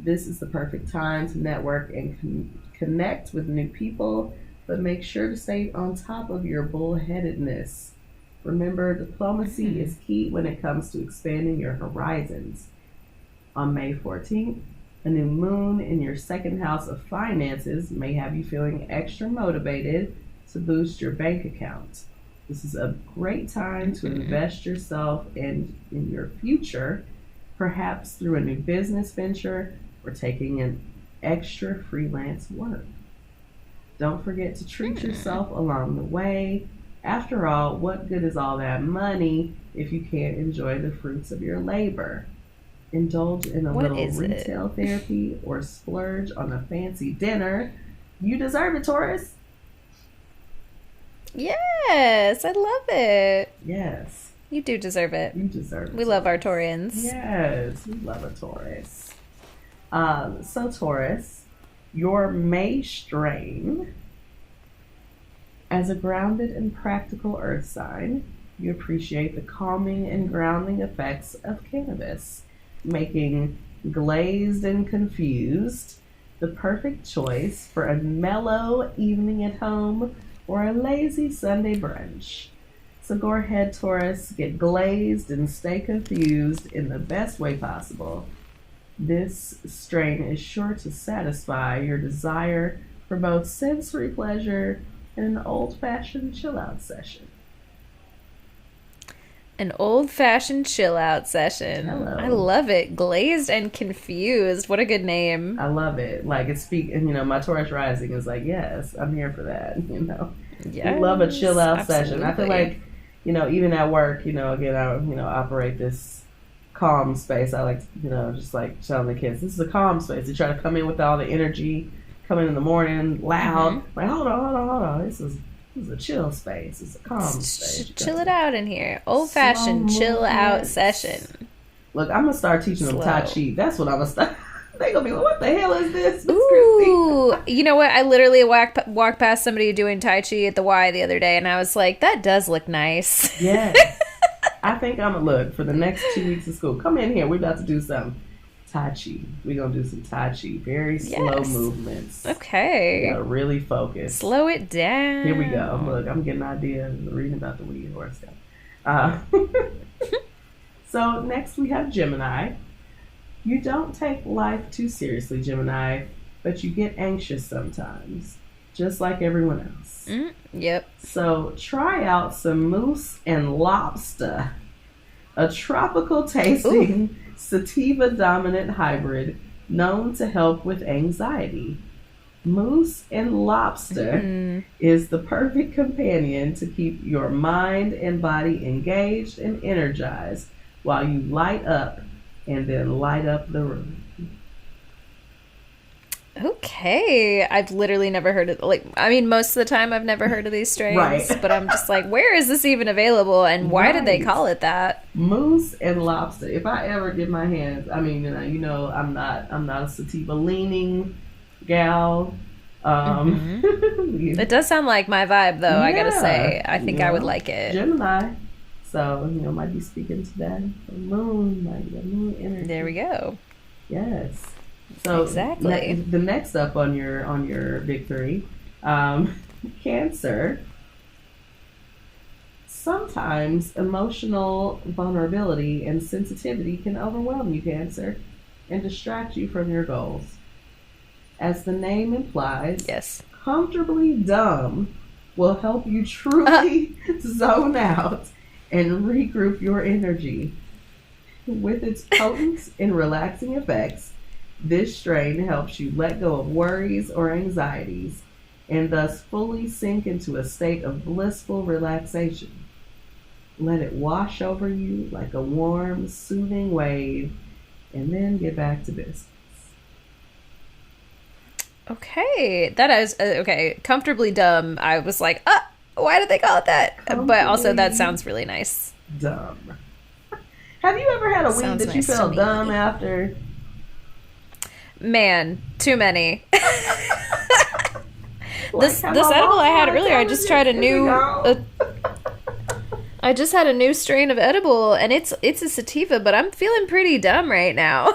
This is the perfect time to network and connect with new people, but make sure to stay on top of your bullheadedness. Remember, diplomacy is key when it comes to expanding your horizons. On May 14th, a new moon in your second house of finances may have you feeling extra motivated to boost your bank account. This is a great time to invest yourself in your future, perhaps through a new business venture or taking an extra freelance work. Don't forget to treat yourself along the way. After all, what good is all that money if you can't enjoy the fruits of your labor? Indulge in a little retail therapy or splurge on a fancy dinner. You deserve it, Taurus. Yes, I love it. Yes. You do deserve it. You deserve it. We love our Taurians. Yes, we love a Taurus. So Taurus, your May strain. As a grounded and practical earth sign, you appreciate the calming and grounding effects of cannabis, making glazed and confused the perfect choice for a mellow evening at home or a lazy Sunday brunch. So go ahead, Taurus, get glazed and stay confused in the best way possible. This strain is sure to satisfy your desire for both sensory pleasure and an old-fashioned chill-out session. An old-fashioned chill-out session. Hello. I love it. Glazed and confused. What a good name. I love it. Like, my Taurus rising is like, yes, I'm here for that, Yes, we love a chill-out absolutely. session. I feel like, even at work, again, I, operate this calm space. I like, just like telling the kids, this is a calm space. You try to come in with all the energy, come in the morning, loud. Like, hold on. This is a chill space. It's a calm space. Chill it out in here. Old-fashioned chill-out session. Look, I'm going to start teaching them Tai Chi. That's what I'm going to start. They're going to be like, what the hell is this, Miss Ooh, you know what? I literally walked past somebody doing Tai Chi at the Y the other day, and I was like, that does look nice. Yes. I think I'm going to look for the next 2 weeks of school. Come in here. We're about to do some Tai Chi. We're going to do some Tai Chi. Very slow movements. Okay. You got to really focus. Slow it down. Here we go. Look, I'm getting ideas. Reading about the weed horoscope. So next we have Gemini. You don't take life too seriously, Gemini, but you get anxious sometimes, just like everyone else. Yep. So try out some moose and lobster, a tropical tasting sativa dominant hybrid known to help with anxiety. Moose and lobster is the perfect companion to keep your mind and body engaged and energized while you light up and then light up the room. Okay. I've literally never heard of, most of the time I've never heard of these strains, Right. But I'm just like, where is this even available and why did they call it that? Moose and lobster. If I ever get my hands, I'm not a sativa leaning gal. It does sound like my vibe though, I gotta say. I think I would like it. Gemini. So, might be speaking to that. The moon, might be a moon energy. There we go. Yes. So exactly. The next up on your big three, Cancer. Sometimes emotional vulnerability and sensitivity can overwhelm you, Cancer, and distract you from your goals. As the name implies, yes, comfortably dumb will help you truly zone out and regroup your energy. With its potent and relaxing effects, this strain helps you let go of worries or anxieties and thus fully sink into a state of blissful relaxation. Let it wash over you like a warm, soothing wave, and then get back to business. Okay, that is okay. Comfortably dumb. I was like, why did they call it that? But also, that sounds really nice. Dumb. Have you ever had a week that you felt dumb after? Man, too many. This edible I had earlier, I just tried a new. I just had a new strain of edible, and it's a sativa, but I'm feeling pretty dumb right now.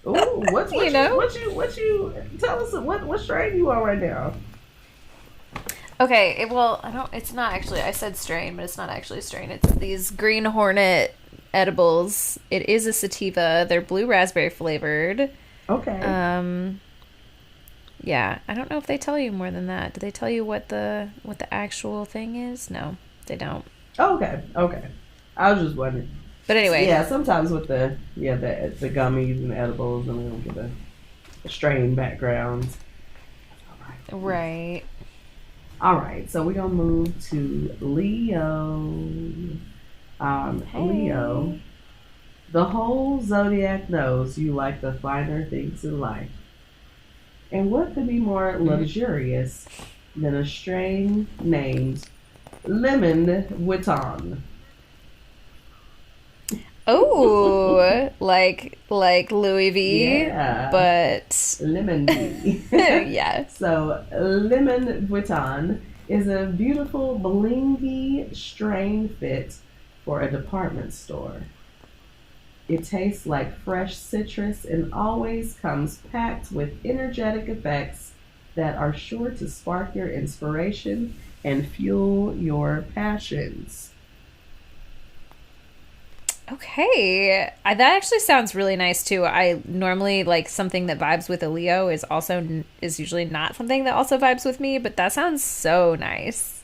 Ooh, what you tell us what strain you on right now? Okay, it's not actually, I said strain, but it's not actually strain. It's these Green Hornet edibles. It is a sativa. They're blue raspberry flavored. Okay. Yeah, I don't know if they tell you more than that. Do they tell you what the actual thing is? No, they don't. Okay. I was just wondering. But anyway. Yeah, sometimes with the gummies and the edibles, and we don't get a strain background. Right. All right, so we're going to move to Leo. Hey. Leo, the whole zodiac knows you like the finer things in life. And what could be more luxurious than a strain named Lemon Vuitton? Oh, like Louis V, yeah, but Lemon V. Yeah. So Lemon Vuitton is a beautiful blingy strain fit for a department store. It tastes like fresh citrus and always comes packed with energetic effects that are sure to spark your inspiration and fuel your passions. Okay, that actually sounds really nice too. I normally like something that vibes with a Leo is usually not something that also vibes with me, but that sounds so nice.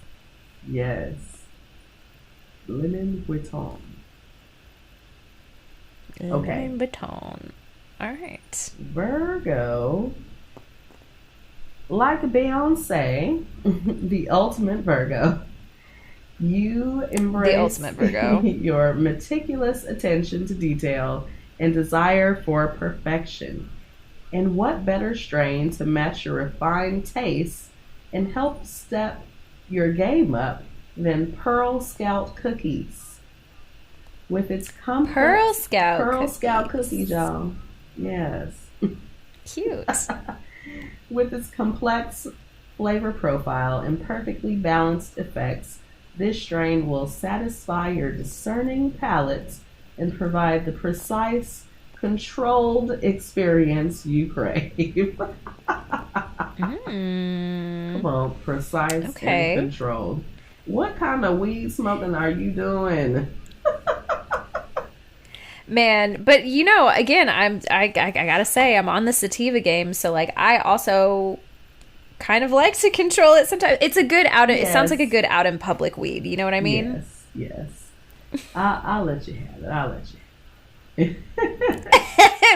Yes. Lemon Vuitton. Okay. Lemon Vuitton. All right. Virgo. Like Beyonce, the ultimate Virgo. You embrace the ultimate Virgo. Your meticulous attention to detail and desire for perfection. And what better strain to match your refined tastes and help step your game up than Pearl Scout cookies? With its complex Pearl Scout cookies, y'all. Yes. Cute. With its complex flavor profile and perfectly balanced effects, this strain will satisfy your discerning palate and provide the precise, controlled experience you crave. Come on, precise and controlled. What kind of weed smoking are you doing? Man, but again, I gotta say, I'm on the sativa game, so like I also kind of like to control it sometimes. It's a good out. It sounds like a good out in public weed. You know what I mean? Yes. I'll let you have it. I'll let you.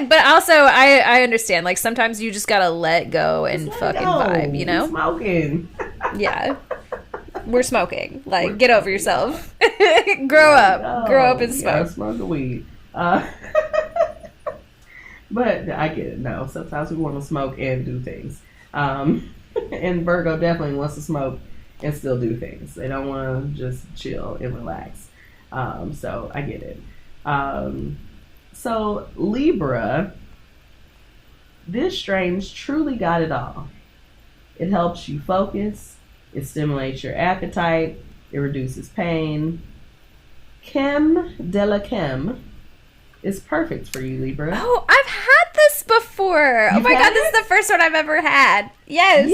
But also, I understand. Like sometimes you just gotta let go and fucking vibe. You know? We're smoking. Yeah. We're smoking. Like, get over yourself. Grow up and smoke. Smoke the weed. But I get it. No, sometimes we want to smoke and do things. And Virgo definitely wants to smoke and still do things. They don't want to just chill and relax. So I get it. So Libra, this strain's truly got it all. It helps you focus. It stimulates your appetite. It reduces pain. Creme de la creme is perfect for you, Libra. Oh, I've had this before. Oh You've my had god, this it? is the first one I've ever had. Yes.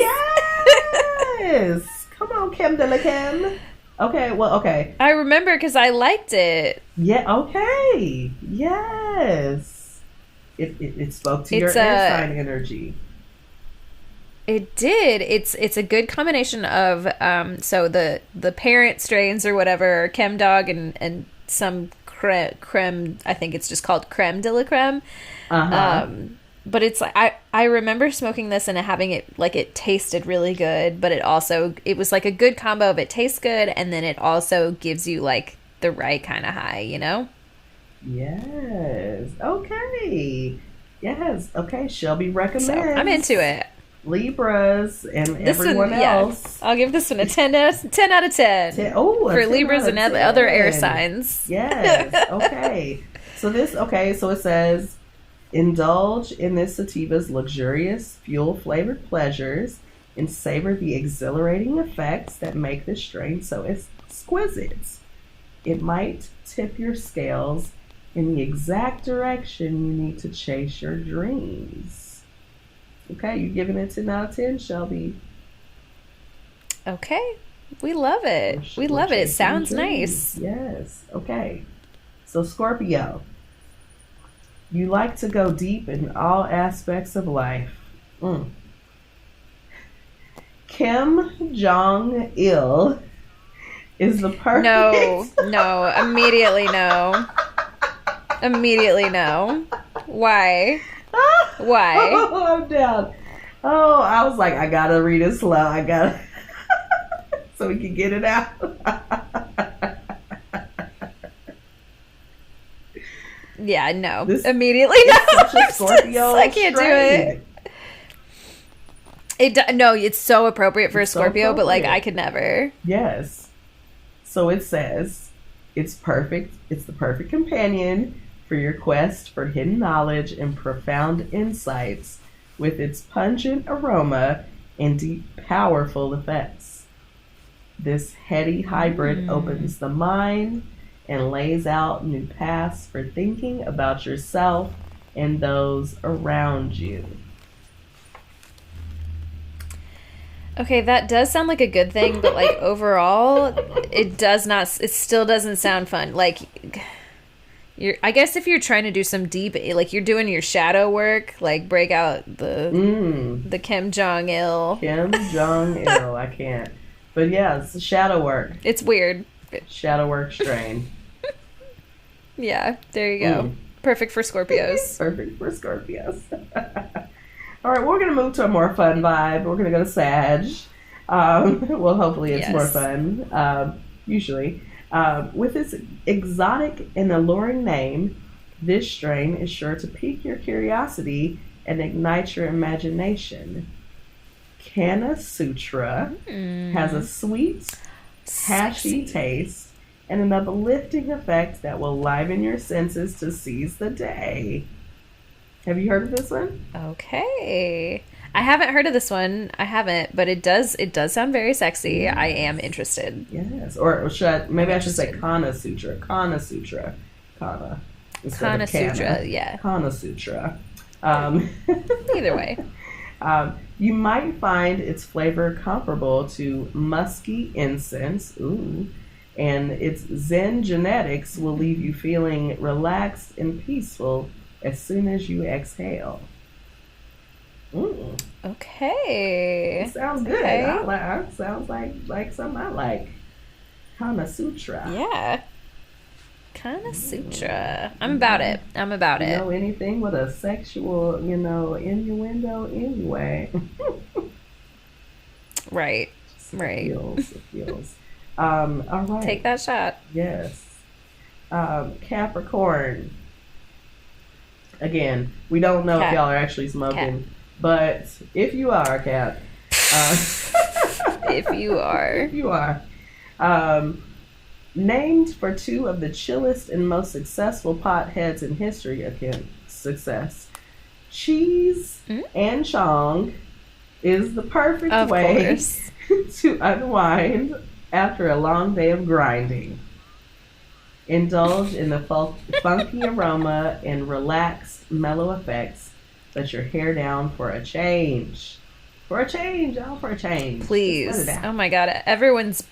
Yes. Come on, creme de la creme. Okay, well, okay. I remember because I liked it. Yeah, okay. Yes. It spoke to your It's air sign energy. It did. It's a good combination of so the parent strains or whatever, Chem Dog and some creme. I think it's just called creme de la creme. But it's like I remember smoking this and having it like it tasted really good, but it was like a good combo of it tastes good and then it also gives you like the right kind of high, you know? Yes. Okay. Yes. Okay. Shelby recommends. So I'm into it. Libras and everyone else. Yeah. I'll give this one a 10 out of 10. For Libras and other air signs. Yes. Okay. So it says, indulge in this sativa's luxurious fuel-flavored pleasures and savor the exhilarating effects that make this strain so exquisite. It might tip your scales in the exact direction you need to chase your dreams. Okay, you're giving it 10 out of 10, Shelby. Okay, we love it. We love it. It sounds nice. Yes. Okay. So Scorpio, you like to go deep in all aspects of life. Kim Jong-il is the perfect... No. Immediately no. Immediately no. Why? Why? Oh, I'm down. Oh, I was like, I gotta read it slow. I gotta... so we can get it out. Yeah, no. Immediately no. Such a Scorpio I can't do it. No, it's so appropriate for a Scorpio, but like I could never. Yes. So it says, it's perfect. It's the perfect companion for your quest for hidden knowledge and profound insights with its pungent aroma and deep, powerful effects. This heady hybrid opens the mind and lays out new paths for thinking about yourself and those around you. Okay, that does sound like a good thing, but like overall, it still doesn't sound fun. Like, I guess if you're trying to do some deep, like you're doing your shadow work, like break out the Kim Jong-il. Kim Jong-il, I can't. But yeah, it's the shadow work. It's weird. Shadow work strain. Yeah, there you go. Perfect for Scorpios. Perfect for Scorpios. All right, we're going to move to a more fun vibe. We're going to go to Sag. Well, hopefully it's more fun, usually. With its exotic and alluring name, this strain is sure to pique your curiosity and ignite your imagination. Kana Sutra has a sweet, hashy taste and an uplifting effect that will liven your senses to seize the day. Have you heard of this one? Okay. I haven't heard of this one. I haven't, but it does sound very sexy. I am interested. Yes. Or should I should say Kana Sutra. Kana Sutra. Kana. Kana Sutra, yeah. Kana Sutra. Either way. You might find its flavor comparable to musky incense. Ooh. And its Zen genetics will leave you feeling relaxed and peaceful as soon as you exhale. Okay. It sounds good. Okay. It sounds like something I like. Kana Sutra. Yeah. Kana Sutra. I'm about it. You know anything with a sexual, innuendo anyway. Right. Right. It feels. All right. Take that shot. Yes. Capricorn. Again, we don't know if y'all are actually smoking, but if you are, Cap. If you are. Named for two of the chillest and most successful potheads in history of success, Cheese and Chong is the perfect way to unwind after a long day of grinding. Indulge in the funky aroma and relaxed, mellow effects. Let your hair down for a change. For a change, y'all, for a change. Please. Just let it out. Oh my God. Everyone's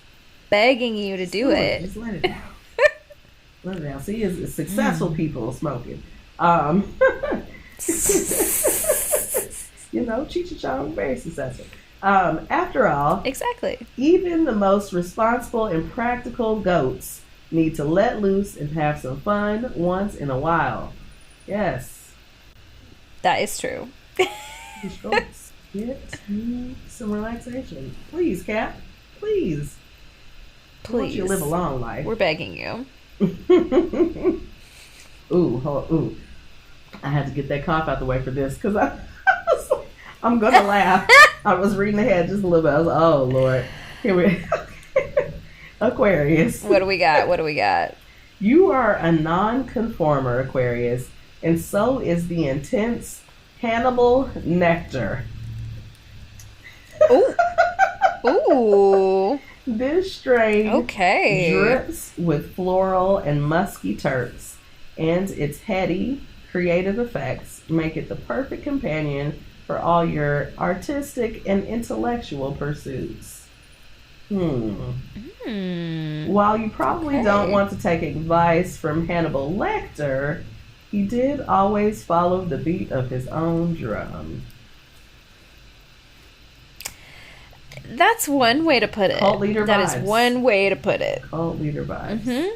begging you to do it. Just let it out. Let it out. See, it's successful people smoking. You know, Cheech and Chong, very successful. After all, Exactly. even the most responsible and practical goats need to let loose and have some fun once in a while. Yes. That is true. These goats get some relaxation. Please, Cap. Please. I want you to live a long life. We're begging you. Ooh. I had to get that cough out the way for this because I'm going to laugh. I was reading ahead just a little bit. I was like, oh, Lord. Here we Aquarius. What do we got? You are a non-conformer, Aquarius, and so is the intense Hannibal Nectar. Ooh. This strain drips with floral and musky terps, and its heady, creative effects make it the perfect companion for all your artistic and intellectual pursuits. While you probably don't want to take advice from Hannibal Lecter, he did always follow the beat of his own drum. That's one way to put it. Cult leader That vibes. is one way to put it. Cult leader vibes.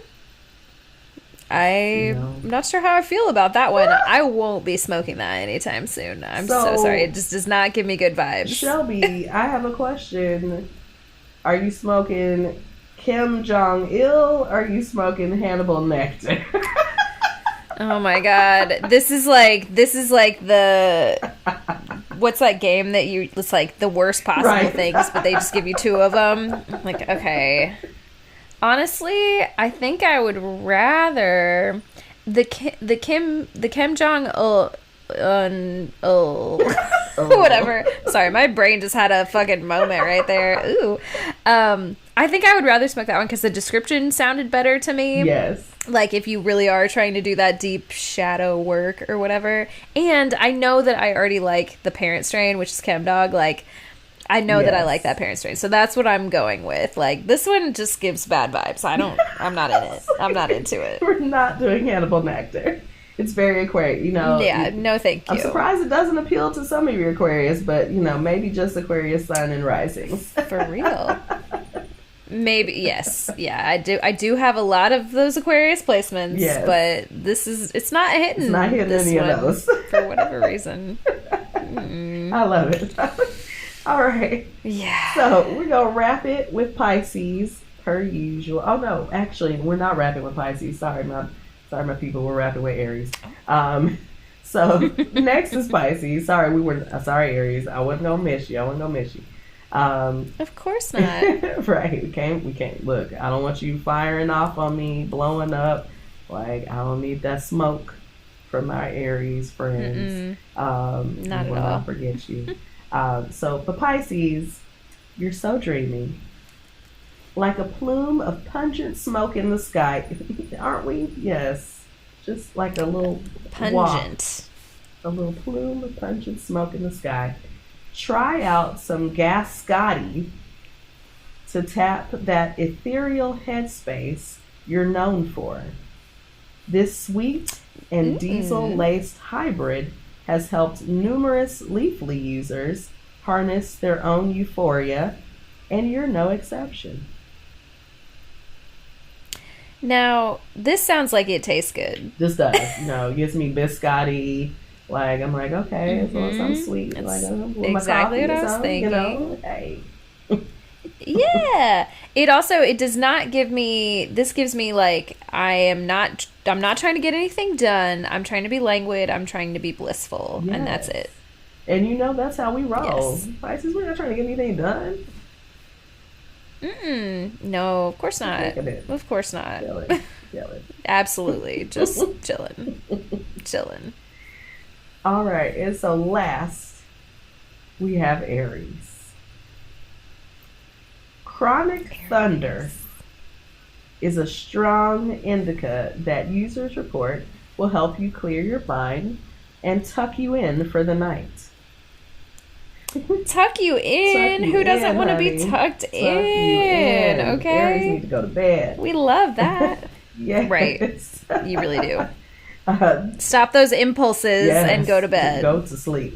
I'm not sure how I feel about that one. I won't be smoking that anytime soon. I'm so sorry. It just does not give me good vibes. Shelby, I have a question. Are you smoking Kim Jong-il or are you smoking Hannibal Nectar? Oh my God. This is like the what's that game that it's like the worst possible things, but they just give you two of them. Like, okay. Honestly, I think I would rather the Kim Jong whatever. Sorry, my brain just had a fucking moment right there. Ooh. I think I would rather smoke that one because the description sounded better to me. Yes. Like if you really are trying to do that deep shadow work or whatever. And I know that I already like the parent strain, which is Chem Dog. Like, I know that I like that parent strain. So that's what I'm going with. Like, this one just gives bad vibes. I'm not in it. I'm not into it. We're not doing Hannibal Nectar. It's very Aquarius, you know. Yeah, no thank you. I'm surprised it doesn't appeal to some of your Aquarius, but, you know, maybe just Aquarius sun and risings. For real. Maybe, yes. Yeah, I do have a lot of those Aquarius placements, but it's not hitting. It's not hitting any of those. For whatever reason. I love it. All right. Yeah. So we're going to wrap it with Pisces, per usual. Oh, no, actually, we're not wrapping with Pisces. Sorry, my people. We're wrapping with Aries. So next is Pisces. Sorry, Aries. I wasn't going to miss you. Of course not. Right. We can't. Look, I don't want you firing off on me, blowing up. Like, I don't need that smoke from my Aries friends. Not at all. Not forget you. So for Pisces, you're so dreamy. Like a plume of pungent smoke in the sky. Aren't we? Yes. Just like a little pungent. A little plume of pungent smoke in the sky. Try out some Gascotti to tap that ethereal headspace you're known for. This sweet and diesel-laced hybrid has helped numerous Leafly users harness their own euphoria, and you're no exception. Now, this sounds like it tastes good. This does. It gives me biscotti. Like, I'm like, okay, as long as I'm sweet. It's like, exactly what I was thinking. Hey. Yeah. It does not give me, this gives me like, I'm not trying to get anything done. I'm trying to be languid. I'm trying to be blissful. Yes. And that's it. And that's how we roll. Yes. Pisces, we're not trying to get anything done. No, of course not. Of course not. Chilling. Absolutely. Just chilling. All right. And so last, we have Aries. Chronic thunder is a strong indica that users report will help you clear your mind and tuck you in for the night. Tuck you in? Tuck you Who doesn't in, want to honey. be tucked Tuck in? you in. Okay. Aries need to go to bed. We love that. Yes. Right. You really do. Uh, Stop those impulses yes. and go to bed. Go to sleep.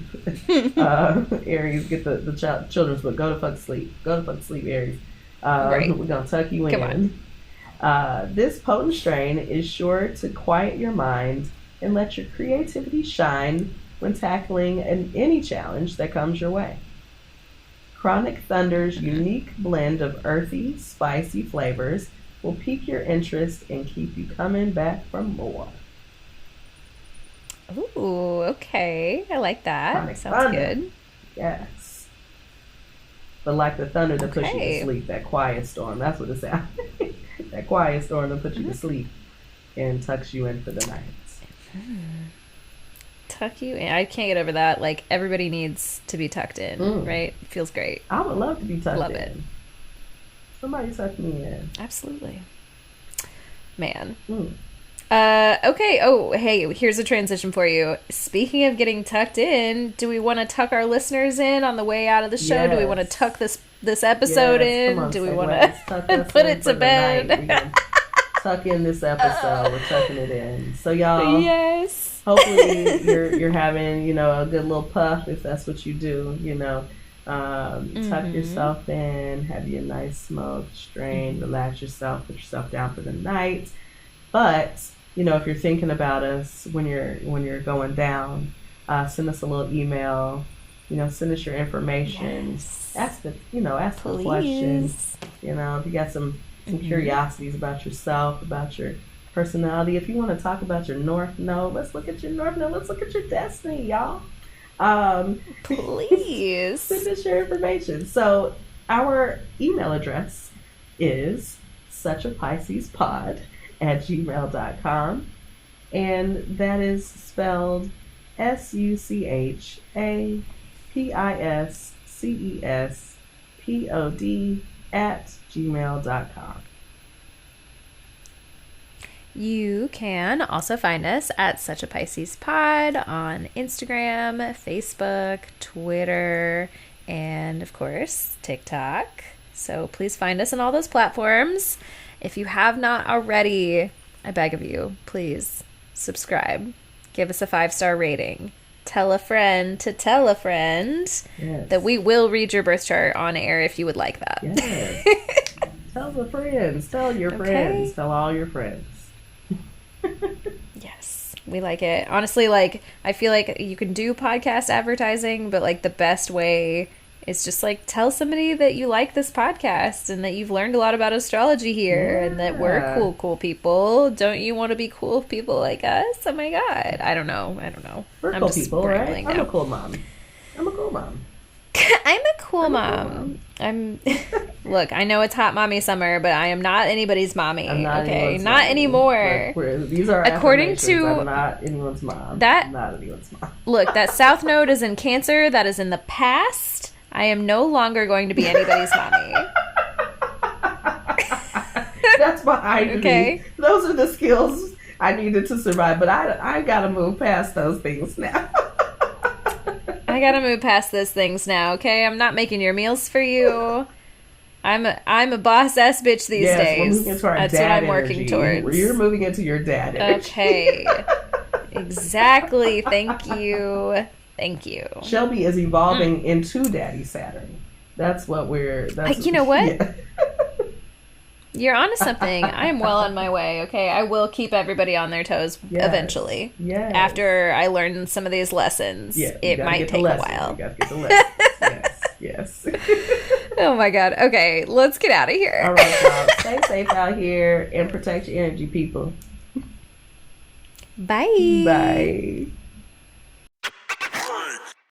Aries, get the children's book. Go to fuck sleep. Go to fuck sleep, Aries. Right. We're going to tuck you Come in. This potent strain is sure to quiet your mind and let your creativity shine when tackling any challenge that comes your way. Chronic Thunder's unique blend of earthy, spicy flavors will pique your interest and keep you coming back for more. Ooh, okay. I like that. Chronic Sounds Thunder. good. Yes. But like the thunder that puts you Okay. to sleep, that quiet storm, that's what it sounds like. That quiet storm that puts you to sleep and tucks you in for the night. Tuck you in. I can't get over that. Like, everybody needs to be tucked in, right? It feels great. I would love to be tucked Love in. it. Somebody tuck me in. Absolutely. Man. Mm. Okay. Oh, hey, here's a transition for you. Speaking of getting tucked in, do we want to tuck our listeners in on the way out of the show? Do we want to Yes. tuck this episode Yes, come in? on, Do we Segways. want Tuck to us put in it for to the night. bed? We gonna tuck in this episode. We're tucking it in. So y'all, Yes. hopefully you're having, a good little puff if that's what you do, tuck yourself in, have your nice smoke, strain, relax yourself, put yourself down for the night. But, if you're thinking about us when you're going down, send us a little email, send us your information. Yes. Ask the questions. If you got some curiosities about yourself, about your personality. If you want to talk about your North Node, let's look at your North Node. Let's look at your destiny, y'all. Please. Send us your information. So our email address is suchapiscespod@gmail.com, and that is spelled SuchaPiscespod@gmail.com. You can also find us at Such a Pisces Pod on Instagram, Facebook, Twitter, and of course, TikTok. So please find us on all those platforms. If you have not already, I beg of you, please subscribe. Give us a 5-star rating. Tell a friend to tell a friend that we will read your birth chart on air if you would like that. Yes. Tell the friends. Tell your friends. Tell all your friends. Yes, we like it. Honestly, I feel like you can do podcast advertising, but the best way is just tell somebody that you like this podcast and that you've learned a lot about astrology here and that we're cool people. Don't you want to be cool people like us? Oh my God. I don't know. We're I'm cool just people, right? rambling I'm now. a cool mom. I'm a cool mom. Look, I know it's hot mommy summer, but I am not anybody's mommy. I'm not okay, anyone's not mom. anymore. These are According affirmations. to I'm not anyone's mom. that- Not anyone's mom. Look, that South Node is in Cancer. That is in the past. I am no longer going to be anybody's mommy. That's my identity. Okay. Those are the skills I needed to survive, but I gotta move past those things now. I gotta move past those things now, okay? I'm not making your meals for you. I'm a boss ass bitch these Yes, we're days. moving into our That's dad what I'm working energy. towards. You're moving into your dad energy. Okay. Exactly. Thank you. Shelby is evolving into Daddy Saturn. That's what You know what? Yeah. You're onto something. I am well on my way, okay? I will keep everybody on their toes eventually. Yes. After I learn some of these lessons. Yeah, It might take a while. You gotta get the lesson. Yes. Oh my God. Okay, let's get out of here. All right, y'all. Stay safe out here and protect your energy, people. Bye. Bye.